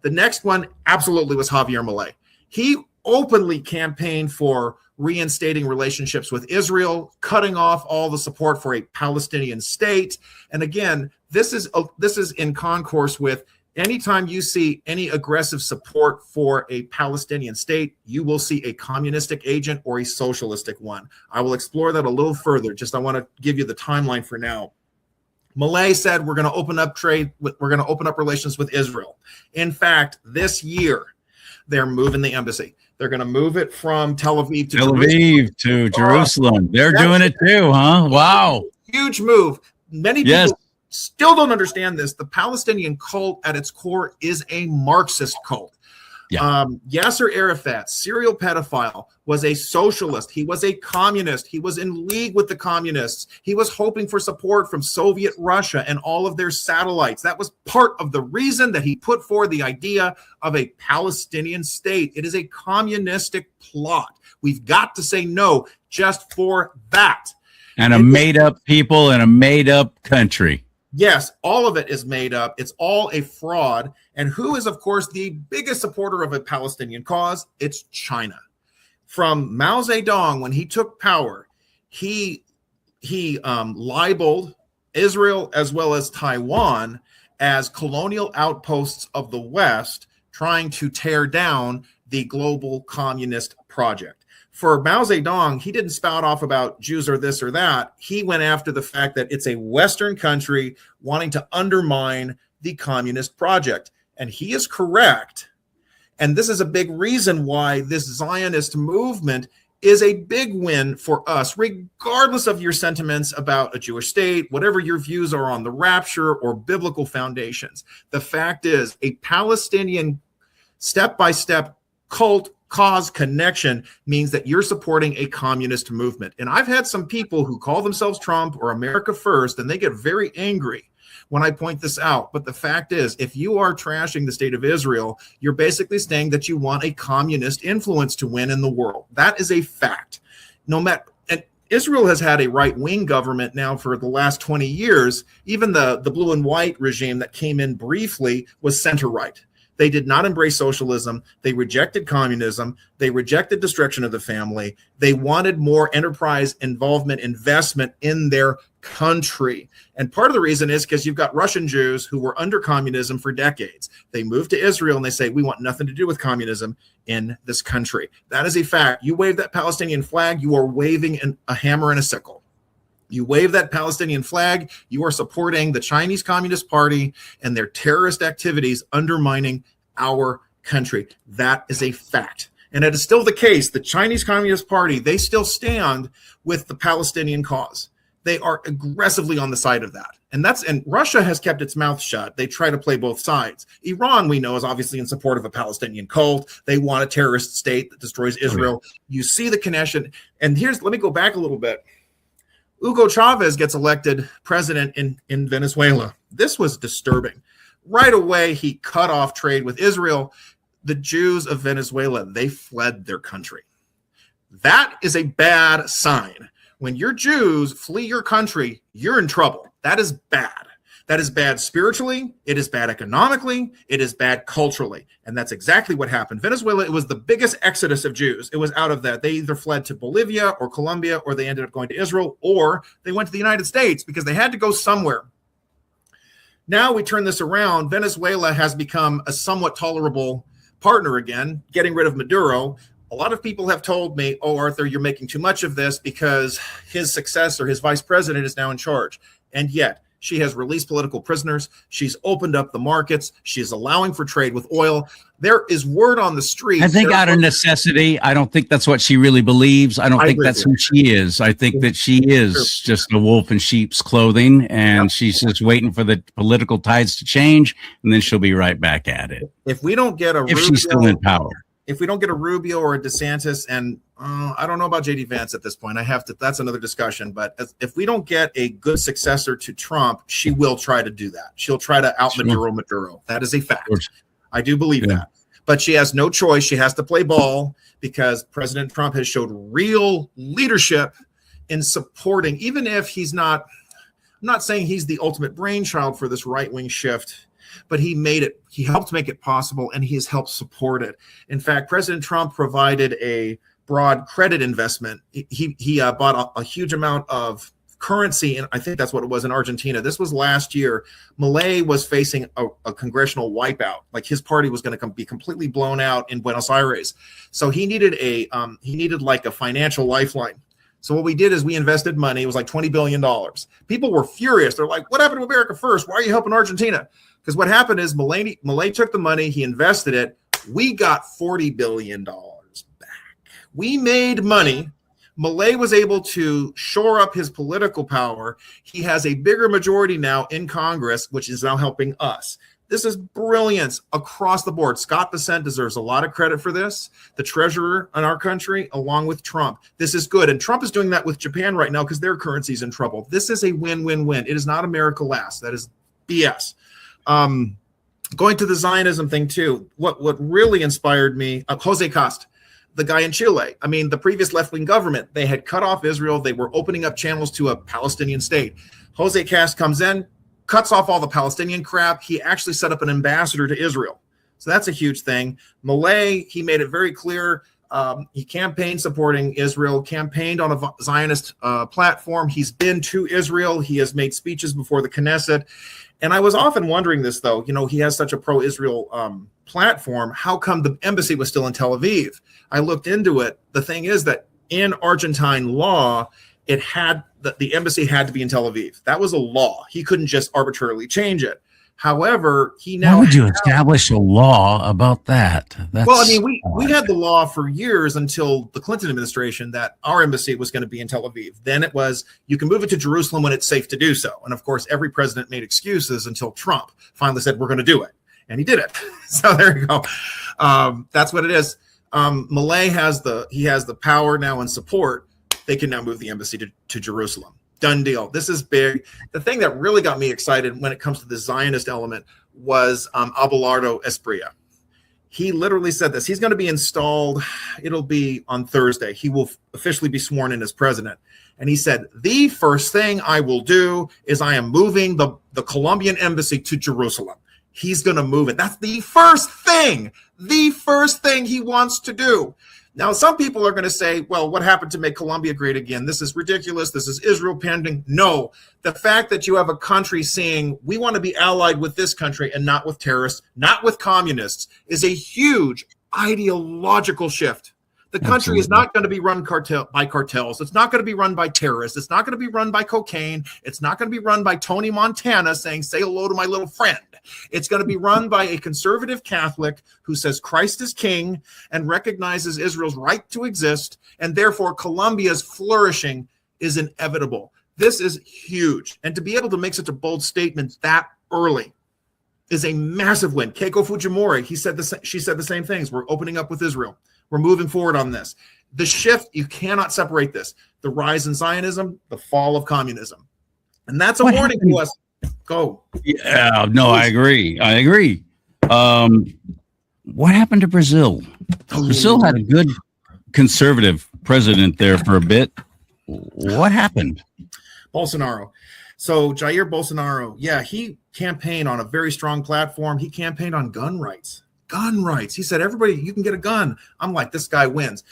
S2: The next one absolutely was Javier Milei. He openly campaigned for reinstating relationships with Israel, cutting off all the support for a Palestinian state. And again, this is in concourse with anytime you see any aggressive support for a Palestinian state, you will see a communistic agent or a socialistic one. I will explore that a little further. I want to give you the timeline for now. Milei said, we're going to open up trade. We're going to open up relations with Israel. In fact, this year, they're moving the embassy. They're going to move it from Tel Aviv to Jerusalem.
S1: They're doing it too, huh? Wow.
S2: Huge move. Many people still don't understand this. The Palestinian cult at its core is a Marxist cult. Yeah. Yasser Arafat, serial pedophile, was a socialist. He was a communist. He was in league with the communists. He was hoping for support from Soviet Russia and all of their satellites. That was part of the reason that he put forward the idea of a Palestinian state. It is a communistic plot. We've got to say no just for that.
S1: And a made-up people and a made-up country.
S2: Yes, all of it is made up. It's all a fraud. And who is, of course, the biggest supporter of a Palestinian cause? It's China. From Mao Zedong, when he took power, he libeled Israel as well as Taiwan as colonial outposts of the West, trying to tear down the global communist project. For Mao Zedong, he didn't spout off about Jews or this or that. He went after the fact that it's a Western country wanting to undermine the communist project. And he is correct. And this is a big reason why this Zionist movement is a big win for us, regardless of your sentiments about a Jewish state, whatever your views are on the rapture or biblical foundations. The fact is, a Palestinian step-by-step cult cause connection means that you're supporting a communist movement. And I've had some people who call themselves Trump or America First, and they get very angry when I point this out. But the fact is, if you are trashing the state of Israel, you're basically saying that you want a communist influence to win in the world. That is a fact. No matter, and Israel has had a right-wing government now for the last 20 years. Even the blue and white regime that came in briefly was center-right. They did not embrace socialism. They rejected communism. They rejected destruction of the family. They wanted more enterprise involvement, investment in their country. And part of the reason is because you've got Russian Jews who were under communism for decades. They moved to Israel and they say, we want nothing to do with communism in this country. That is a fact. You wave that Palestinian flag, you are waving a hammer and a sickle. You wave that Palestinian flag, you are supporting the Chinese Communist Party and their terrorist activities undermining our country. That is a fact. And it is still the case. The Chinese Communist Party, they still stand with the Palestinian cause. They are aggressively on the side of that. And Russia has kept its mouth shut. They try to play both sides. Iran, we know, is obviously in support of a Palestinian cult. They want a terrorist state that destroys Israel. You see the connection. And let me go back a little bit. Hugo Chavez gets elected president in Venezuela. This was disturbing. Right away, he cut off trade with Israel. The Jews of Venezuela, they fled their country. That is a bad sign. When your Jews flee your country, you're in trouble. That is bad. That is bad spiritually. It is bad economically. It is bad culturally. And that's exactly what happened. Venezuela, it was the biggest exodus of Jews. It was out of that. They either fled to Bolivia or Colombia, or they ended up going to Israel, or they went to the United States because they had to go somewhere. Now we turn this around. Venezuela has become a somewhat tolerable partner again, getting rid of Maduro. A lot of people have told me, oh, Arthur, you're making too much of this because his successor, his vice president, is now in charge. And yet, she has released political prisoners. She's opened up the markets. She's allowing for trade with oil. There is word on the street.
S1: I think out of necessity. I don't think that's what she really believes. I don't think that's who she is. I think that she is just a wolf in sheep's clothing, and she's just waiting for the political tides to change, and then she'll be right back at it.
S2: If we don't get
S1: if she's still in power.
S2: If we don't get a Rubio or a DeSantis, and I don't know about JD Vance at this point, that's another discussion. But if we don't get a good successor to Trump, she will try to do that. She'll try to out Maduro. That is a fact. I do believe that. But she has no choice. She has to play ball because President Trump has showed real leadership in supporting, even if he's not, I'm not saying he's the ultimate brainchild for this right-wing shift, but he helped make it possible, and he has helped support it. In fact, President Trump provided a broad credit investment. He bought a huge amount of currency, and I think that's what it was in Argentina. This was last year. Milei was facing a congressional wipeout. Like, his party was going to be completely blown out in Buenos Aires. So he needed like a financial lifeline. So what we did is we invested money. It was like $20 billion. People were furious. They're like, what happened to America First? Why are you helping Argentina? Because what happened is Milei took the money, he invested it. We got $40 billion back. We made money. Milei was able to shore up his political power. He has a bigger majority now in Congress, which is now helping us. This is brilliance across the board. Scott Bessent deserves a lot of credit for this. The treasurer in our country, along with Trump. This is good. And Trump is doing that with Japan right now because their currency is in trouble. This is a win-win-win. It is not America last. That is BS. Going to the Zionism thing too. What really inspired me, Jose Costa, the guy in Chile. I mean, the previous left-wing government, they had cut off Israel. They were opening up channels to a Palestinian state. Jose Costa comes in, cuts off all the Palestinian crap. He actually set up an ambassador to Israel. So that's a huge thing. Milei, he made it very clear. He campaigned supporting Israel, campaigned on a Zionist platform. He's been to Israel. He has made speeches before the Knesset. And I was often wondering this, though, he has such a pro-Israel platform. How come the embassy was still in Tel Aviv? I looked into it. The thing is that in Argentine law, the embassy had to be in Tel Aviv. That was a law. He couldn't just arbitrarily change it. However, he now.
S1: How would you establish a law about that?
S2: We had the law for years until the Clinton administration that our embassy was going to be in Tel Aviv. Then it was, you can move it to Jerusalem when it's safe to do so. And of course, every president made excuses until Trump finally said, we're going to do it. And he did it. So there you go. That's what it is. Milei has the power now and support. They can now move the embassy to Jerusalem. Done deal. This is big. The thing that really got me excited when it comes to the Zionist element was Abelardo Esprilla. He literally said this. He's going to be installed. It'll be on Thursday. He will officially be sworn in as president. And he said, the first thing I will do is I am moving the Colombian embassy to Jerusalem. He's going to move it. That's the first thing he wants to do. Now, some people are going to say, well, what happened to make Colombia great again? This is ridiculous. This is Israel pending. No, the fact that you have a country saying we want to be allied with this country and not with terrorists, not with communists, is a huge ideological shift. The country is not going to be run by cartels. It's not going to be run by terrorists. It's not going to be run by cocaine. It's not going to be run by Tony Montana saying, say hello to my little friend. It's going to be run by a conservative Catholic who says Christ is king and recognizes Israel's right to exist, and therefore Colombia's flourishing is inevitable. This is huge. And to be able to make such a bold statement that early is a massive win. Keiko Fujimori, she said the same things. We're opening up with Israel. We're moving forward on this. The shift, you cannot separate this. The rise in Zionism, the fall of communism. And that's a warning to us. Go.
S1: Yeah, no, I agree. What happened to Brazil? Brazil had a good conservative president there for a bit. What happened?
S2: Bolsonaro. So Jair Bolsonaro, he campaigned on a very strong platform. He campaigned on gun rights. He said, everybody, you can get a gun. I'm like, this guy wins.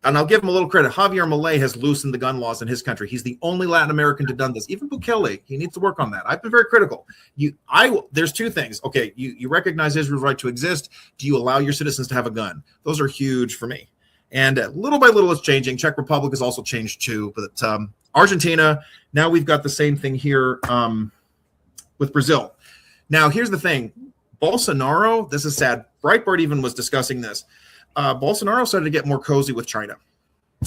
S2: And I'll give him a little credit. Javier Milei has loosened the gun laws in his country. He's the only Latin American to have done this. Even Bukele, he needs to work on that. I've been very critical. There's two things. Okay, you recognize Israel's right to exist. Do you allow your citizens to have a gun? Those are huge for me. And little by little, it's changing. Czech Republic has also changed too. But Argentina, now we've got the same thing here with Brazil. Now, here's the thing. Bolsonaro, this is sad. Breitbart even was discussing this. Bolsonaro started to get more cozy with China.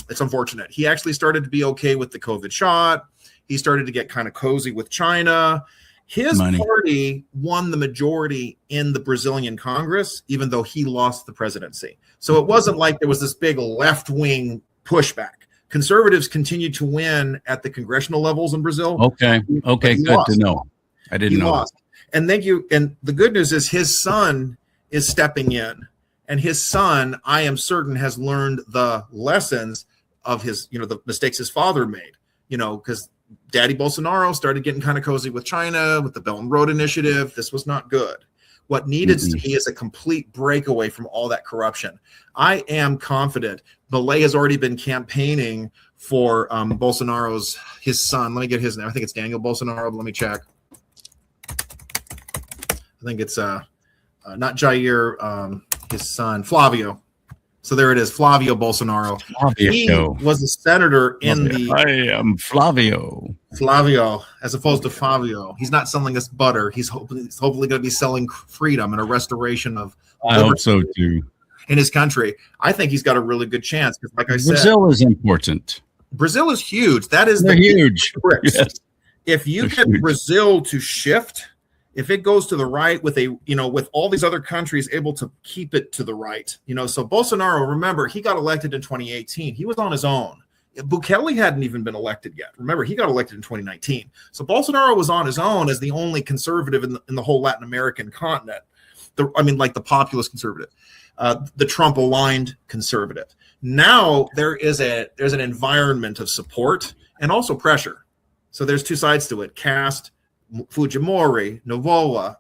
S2: It's unfortunate. He actually started to be okay with the COVID shot. He started to get kind of cozy with China. His party won the majority in the Brazilian Congress, even though he lost the presidency. So it wasn't like there was this big left-wing pushback. Conservatives continued to win at the congressional levels in Brazil.
S1: Okay, good to know. I didn't know.
S2: Lost. And thank you. And the good news is his son is stepping in. And his son, I am certain, has learned the lessons of his, the mistakes his father made, because Daddy Bolsonaro started getting kind of cozy with China, with the Belt and Road Initiative. This was not good. What needed to be is a complete breakaway from all that corruption. I am confident. Milei has already been campaigning for his son. Let me get his name. I think it's Daniel Bolsonaro. But let me check. I think it's not Jair. His son, Flavio. So there it is, Flavio Bolsonaro. He was a senator in
S1: I am Flavio.
S2: Flavio, as opposed to Fabio. He's not selling us butter. He's hopefully going to be selling freedom and a restoration of
S1: I hope so too.
S2: In his country. I think he's got a really good chance because, like I said,
S1: Brazil is important.
S2: Brazil is huge. They're
S1: huge.
S2: Yes. If you get Brazil to shift, if it goes to the right with with all these other countries able to keep it to the right, so Bolsonaro, remember, he got elected in 2018. He was on his own. Bukele hadn't even been elected yet. Remember, he got elected in 2019. So Bolsonaro was on his own as the only conservative in the whole Latin American continent. The populist conservative, the Trump aligned conservative. Now there's an environment of support and also pressure. So there's two sides to it. Caste Fujimori, Novoa,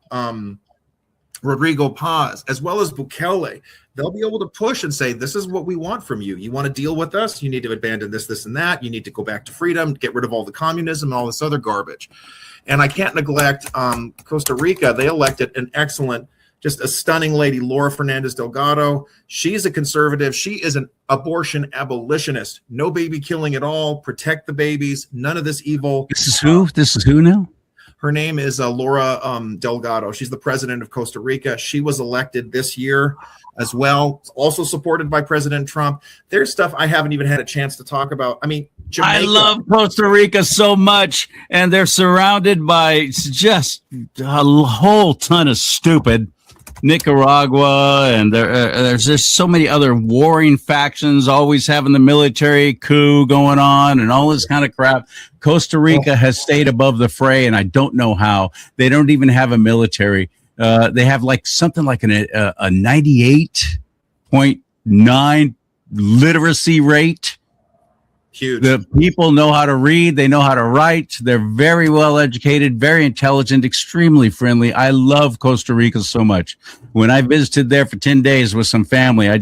S2: Rodrigo Paz, as well as Bukele. They'll be able to push and say, this is what we want from you. You want to deal with us? You need to abandon this, this, and that. You need to go back to freedom, get rid of all the communism and all this other garbage. And I can't neglect Costa Rica. They elected an excellent, just a stunning lady, Laura Fernandez Delgado. She's a conservative. She is an abortion abolitionist. No baby killing at all. Protect the babies. None of this evil.
S1: This is who? This is who now?
S2: Her name is Laura Delgado. She's the president of Costa Rica. She was elected this year as well, also supported by President Trump. There's stuff I haven't even had a chance to talk about. I mean, Jamaica.
S1: I love Costa Rica so much, and they're surrounded by just a whole ton of stupid. Nicaragua, and there's just so many other warring factions always having the military coup going on and all this kind of crap. Costa Rica has stayed above the fray, and I don't know how. They don't even have a military. They have like something like a 98.9 literacy rate.
S2: Huge.
S1: The people know how to read. They know how to write. They're very well educated, very intelligent, extremely friendly. I love Costa Rica so much. When I visited there for 10 days with some family, I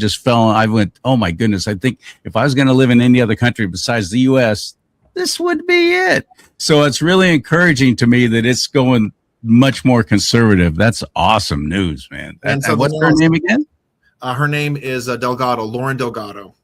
S1: went, oh my goodness. I think if I was going to live in any other country besides the U.S., this would be it. So it's really encouraging to me that it's going much more conservative. That's awesome news, man. And so what's her name again?
S2: Her name is Delgado, Lauren Delgado.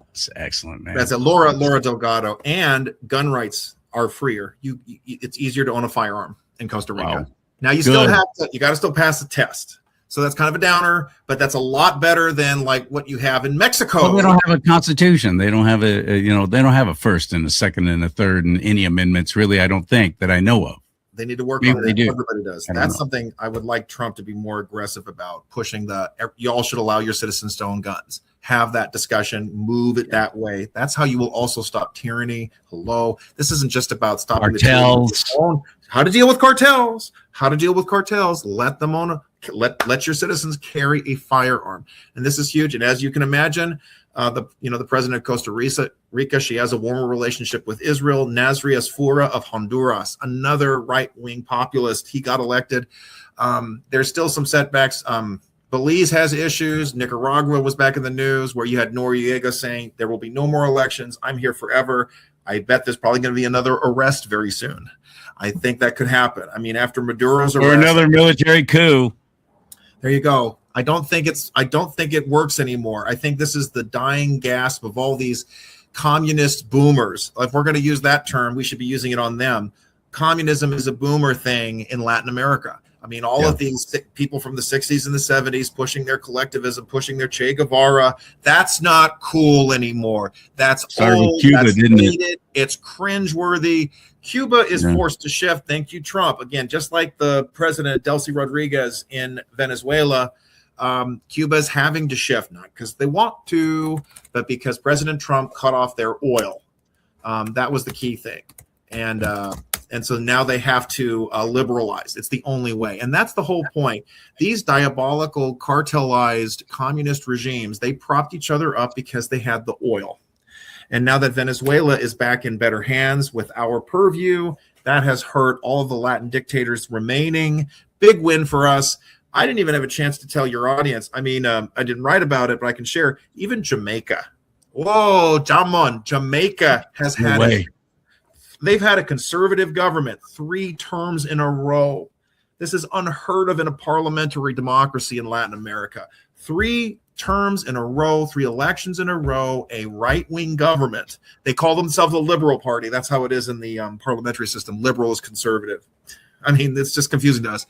S1: That's excellent, man.
S2: That's it, Laura Delgado. And gun rights are freer. It's easier to own a firearm in Costa Rica.
S1: Wow.
S2: Now you still have to, you got to still pass the test. So that's kind of a downer, but that's a lot better than like what you have in Mexico.
S1: Well, they don't have a constitution. They don't have they don't have a first and a second and a third and any amendments, really, I don't think, that I know of.
S2: They need to work
S1: Maybe
S2: on it.
S1: they do.
S2: Everybody does. That's something I would like Trump to be more aggressive about, pushing you all should allow your citizens to own guns. Have that discussion, move it that way. That's how you will also stop tyranny. Hello. This isn't just about stopping
S1: cartels.
S2: How to deal with cartels. Let them own let your citizens carry a firearm. And this is huge. And as you can imagine, the president of Costa Rica, she has a warmer relationship with Israel. Nasri Asfura of Honduras, another right-wing populist, he got elected. There's still some setbacks. Belize has issues. Nicaragua was back in the news where you had Noriega saying there will be no more elections. I'm here forever. I bet there's probably going to be another arrest very soon. I think that could happen. I mean, after Maduro's arrest,
S1: or another military coup.
S2: There you go. I don't think it works anymore. I think this is the dying gasp of all these communist boomers. If we're going to use that term, we should be using it on them. Communism is a boomer thing in Latin America. I mean, all of these people from the 60s and the 70s pushing their collectivism, pushing their Che Guevara, that's not cool anymore. That's old.
S1: Cuba,
S2: that's
S1: didn't
S2: dated. It's cringeworthy. Cuba is forced to shift. Thank you, Trump. Again, just like the president, Delcy Rodriguez in Venezuela, Cuba is having to shift, not because they want to, but because President Trump cut off their oil. That was the key thing. And so now they have to liberalize. It's the only way. And that's the whole point. These diabolical, cartelized communist regimes, they propped each other up because they had the oil. And now that Venezuela is back in better hands with our purview, that has hurt all of the Latin dictators remaining. Big win for us. I didn't even have a chance to tell your audience. I mean, I didn't write about it, but I can share. Even Jamaica. Whoa, Jamon. Jamaica has had they've had a conservative government 3 terms in a row. This is unheard of in a parliamentary democracy in Latin America. 3 terms in a row, 3 elections in a row, a right-wing government. They call themselves a liberal party. That's how it is in the parliamentary system. Liberal is conservative. I mean, it's just confusing to us.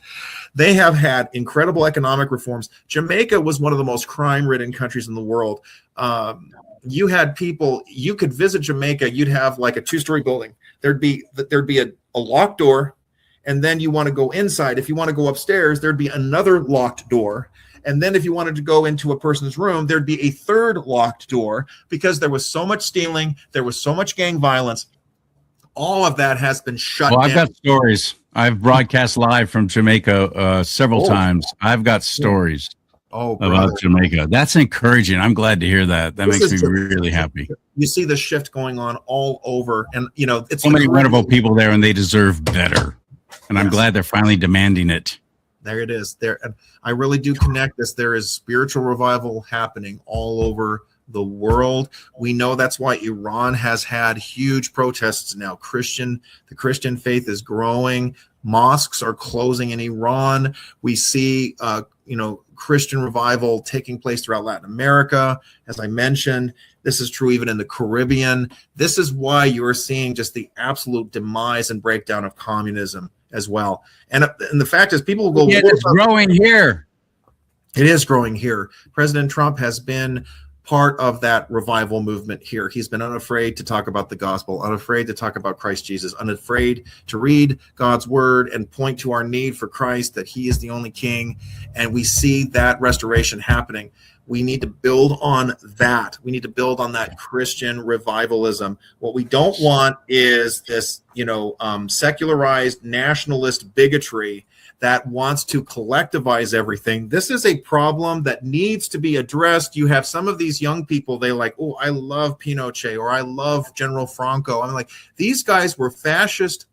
S2: They have had incredible economic reforms. Jamaica was one of the most crime-ridden countries in the world. You had people, you could visit Jamaica, you'd have like a 2-story building. There'd be a locked door, and then you want to go inside. If you want to go upstairs, there'd be another locked door. And then if you wanted to go into a person's room, there'd be a 3rd locked door because there was so much stealing, there was so much gang violence. All of that has been shut down.
S1: I've got stories. I've broadcast live from Jamaica several times. I've got stories about Jamaica. That's encouraging. I'm glad to hear that. That makes me really happy.
S2: You see the shift going on all over. And, it's
S1: so many wonderful people there, and they deserve better. And I'm glad they're finally demanding it.
S2: There it is. There, and I really do connect this. There is spiritual revival happening all over the world. We know that's why Iran has had huge protests now. The Christian faith is growing. Mosques are closing in Iran. We see, Christian revival taking place throughout Latin America. As I mentioned, this is true even in the Caribbean. This is why you're seeing just the absolute demise and breakdown of communism as well. And the fact is, people will go,
S1: yeah, it's growing here.
S2: It is growing here. President Trump has been part of that revival movement here. He's been unafraid to talk about the gospel, unafraid to talk about Christ Jesus, unafraid to read God's word and point to our need for Christ, that he is the only king. And we see that restoration happening. We need to build on that. We need to build on that Christian revivalism. What we don't want is this, secularized nationalist bigotry that wants to collectivize everything. This is a problem that needs to be addressed. You have some of these young people, they like, oh, I love Pinochet, or I love General Franco. I'm like, these guys were fascist.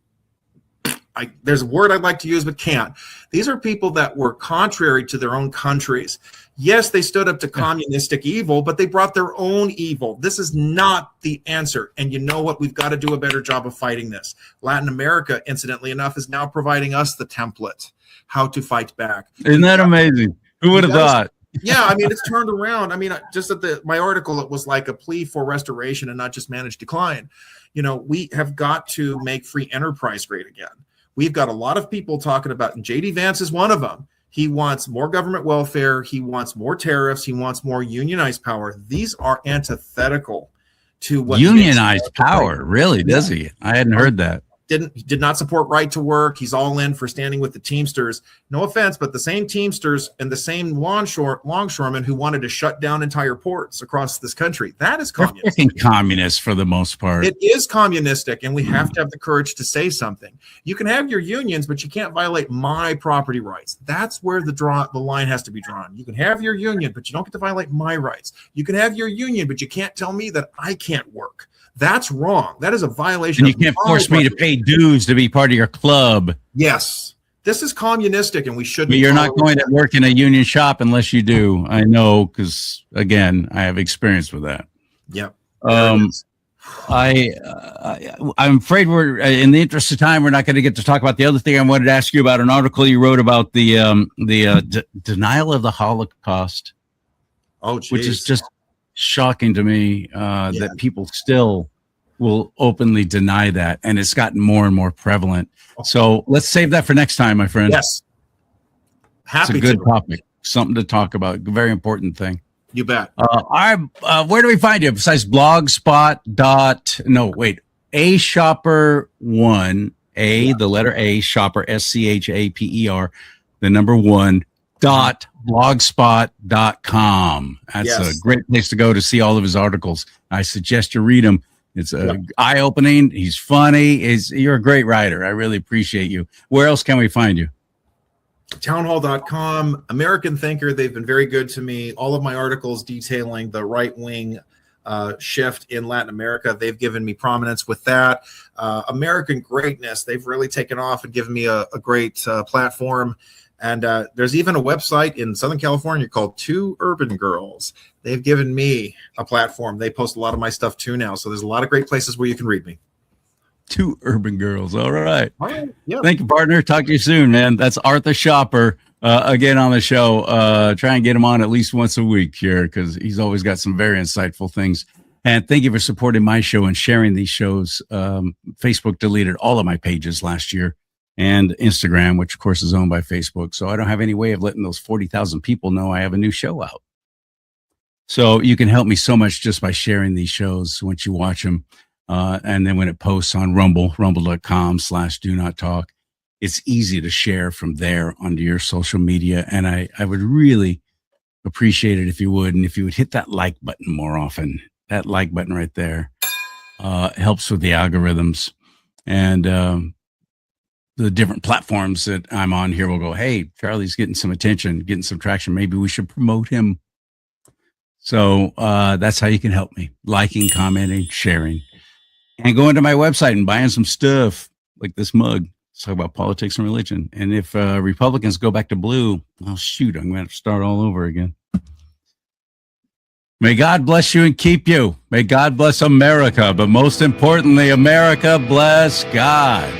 S2: There's a word I'd like to use, but can't. These are people that were contrary to their own countries. Yes, they stood up to communistic evil, but they brought their own evil. This is not the answer. And you know what? We've got to do a better job of fighting this. Latin America, incidentally enough, is now providing us the template, how to fight back.
S1: Isn't that amazing? Who would have thought?
S2: Yeah, I mean, it's turned around. I mean, just at my article, it was like a plea for restoration and not just managed decline. We have got to make free enterprise great again. We've got a lot of people talking about, and J.D. Vance is one of them. He wants more government welfare. He wants more tariffs. He wants more unionized power. These are antithetical to what
S1: unionized power. Really, does he? I hadn't heard that.
S2: Did not support right to work. He's all in for standing with the Teamsters. No offense, but the same Teamsters and the same longshoremen who wanted to shut down entire ports across this country. That is communist.
S1: Freaking communist for the most part.
S2: It is communistic, and we have to have the courage to say something. You can have your unions, but you can't violate my property rights. That's where the line has to be drawn. You can have your union, but you don't get to violate my rights. You can have your union, but you can't tell me that I can't work. That's wrong. That is a violation.
S1: And you can't force me to pay dues to be part of your club.
S2: Yes. This is communistic, and we shouldn't.
S1: But you're not going to work in a union shop unless you do. I know, because, again, I have experience with that.
S2: Yep.
S1: I'm afraid we're, in the interest of time, we're not going to get to talk about the other thing I wanted to ask you about, an article you wrote about the denial of the Holocaust.
S2: Oh, geez.
S1: Which is just shocking to me that people still will openly deny that, and it's gotten more and more prevalent. So let's save that for next time, my friend.
S2: Yes, happy.
S1: It's a good topic, something to talk about. Very important thing.
S2: You bet.
S1: Where do we find you besides Blogspot? A Shopper one, the letter A Shopper SCHAPER, the number 1 .blogspot.com. That's a great place to go to see all of his articles. I suggest you read them. It's eye-opening. He's funny. You're a great writer. I really appreciate you. Where else can we find you?
S2: Townhall.com, American Thinker. They've been very good to me. All of my articles detailing the right-wing shift in Latin America, they've given me prominence with that. American Greatness, they've really taken off and given me a great platform. And there's even a website in Southern California called Two Urban Girls. They've given me a platform. They post a lot of my stuff too now. So there's a lot of great places where you can read me.
S1: Two Urban Girls. All right.
S2: Yep.
S1: Thank you, partner. Talk to you soon, man. That's Arthur Shopper again on the show. Try and get him on at least once a week here, because he's always got some very insightful things. And thank you for supporting my show and sharing these shows. Facebook deleted all of my pages last year, and Instagram, which of course is owned by Facebook. So I don't have any way of letting those 40,000 people know I have a new show out. So you can help me so much just by sharing these shows once you watch them. And then when it posts on rumble.com/do not talk, it's easy to share from there onto your social media. And I would really appreciate it if you would. And if you would hit that like button more often, that like button right there helps with the algorithms. And, the different platforms that I'm on here will go, hey, Charlie's getting some attention, getting some traction. Maybe we should promote him. So that's how you can help me. Liking, commenting, sharing, and going to my website and buying some stuff like this mug. Let's talk about politics and religion. And if Republicans go back to blue, oh, shoot, I'm going to have to start all over again. May God bless you and keep you. May God bless America. But most importantly, America bless God.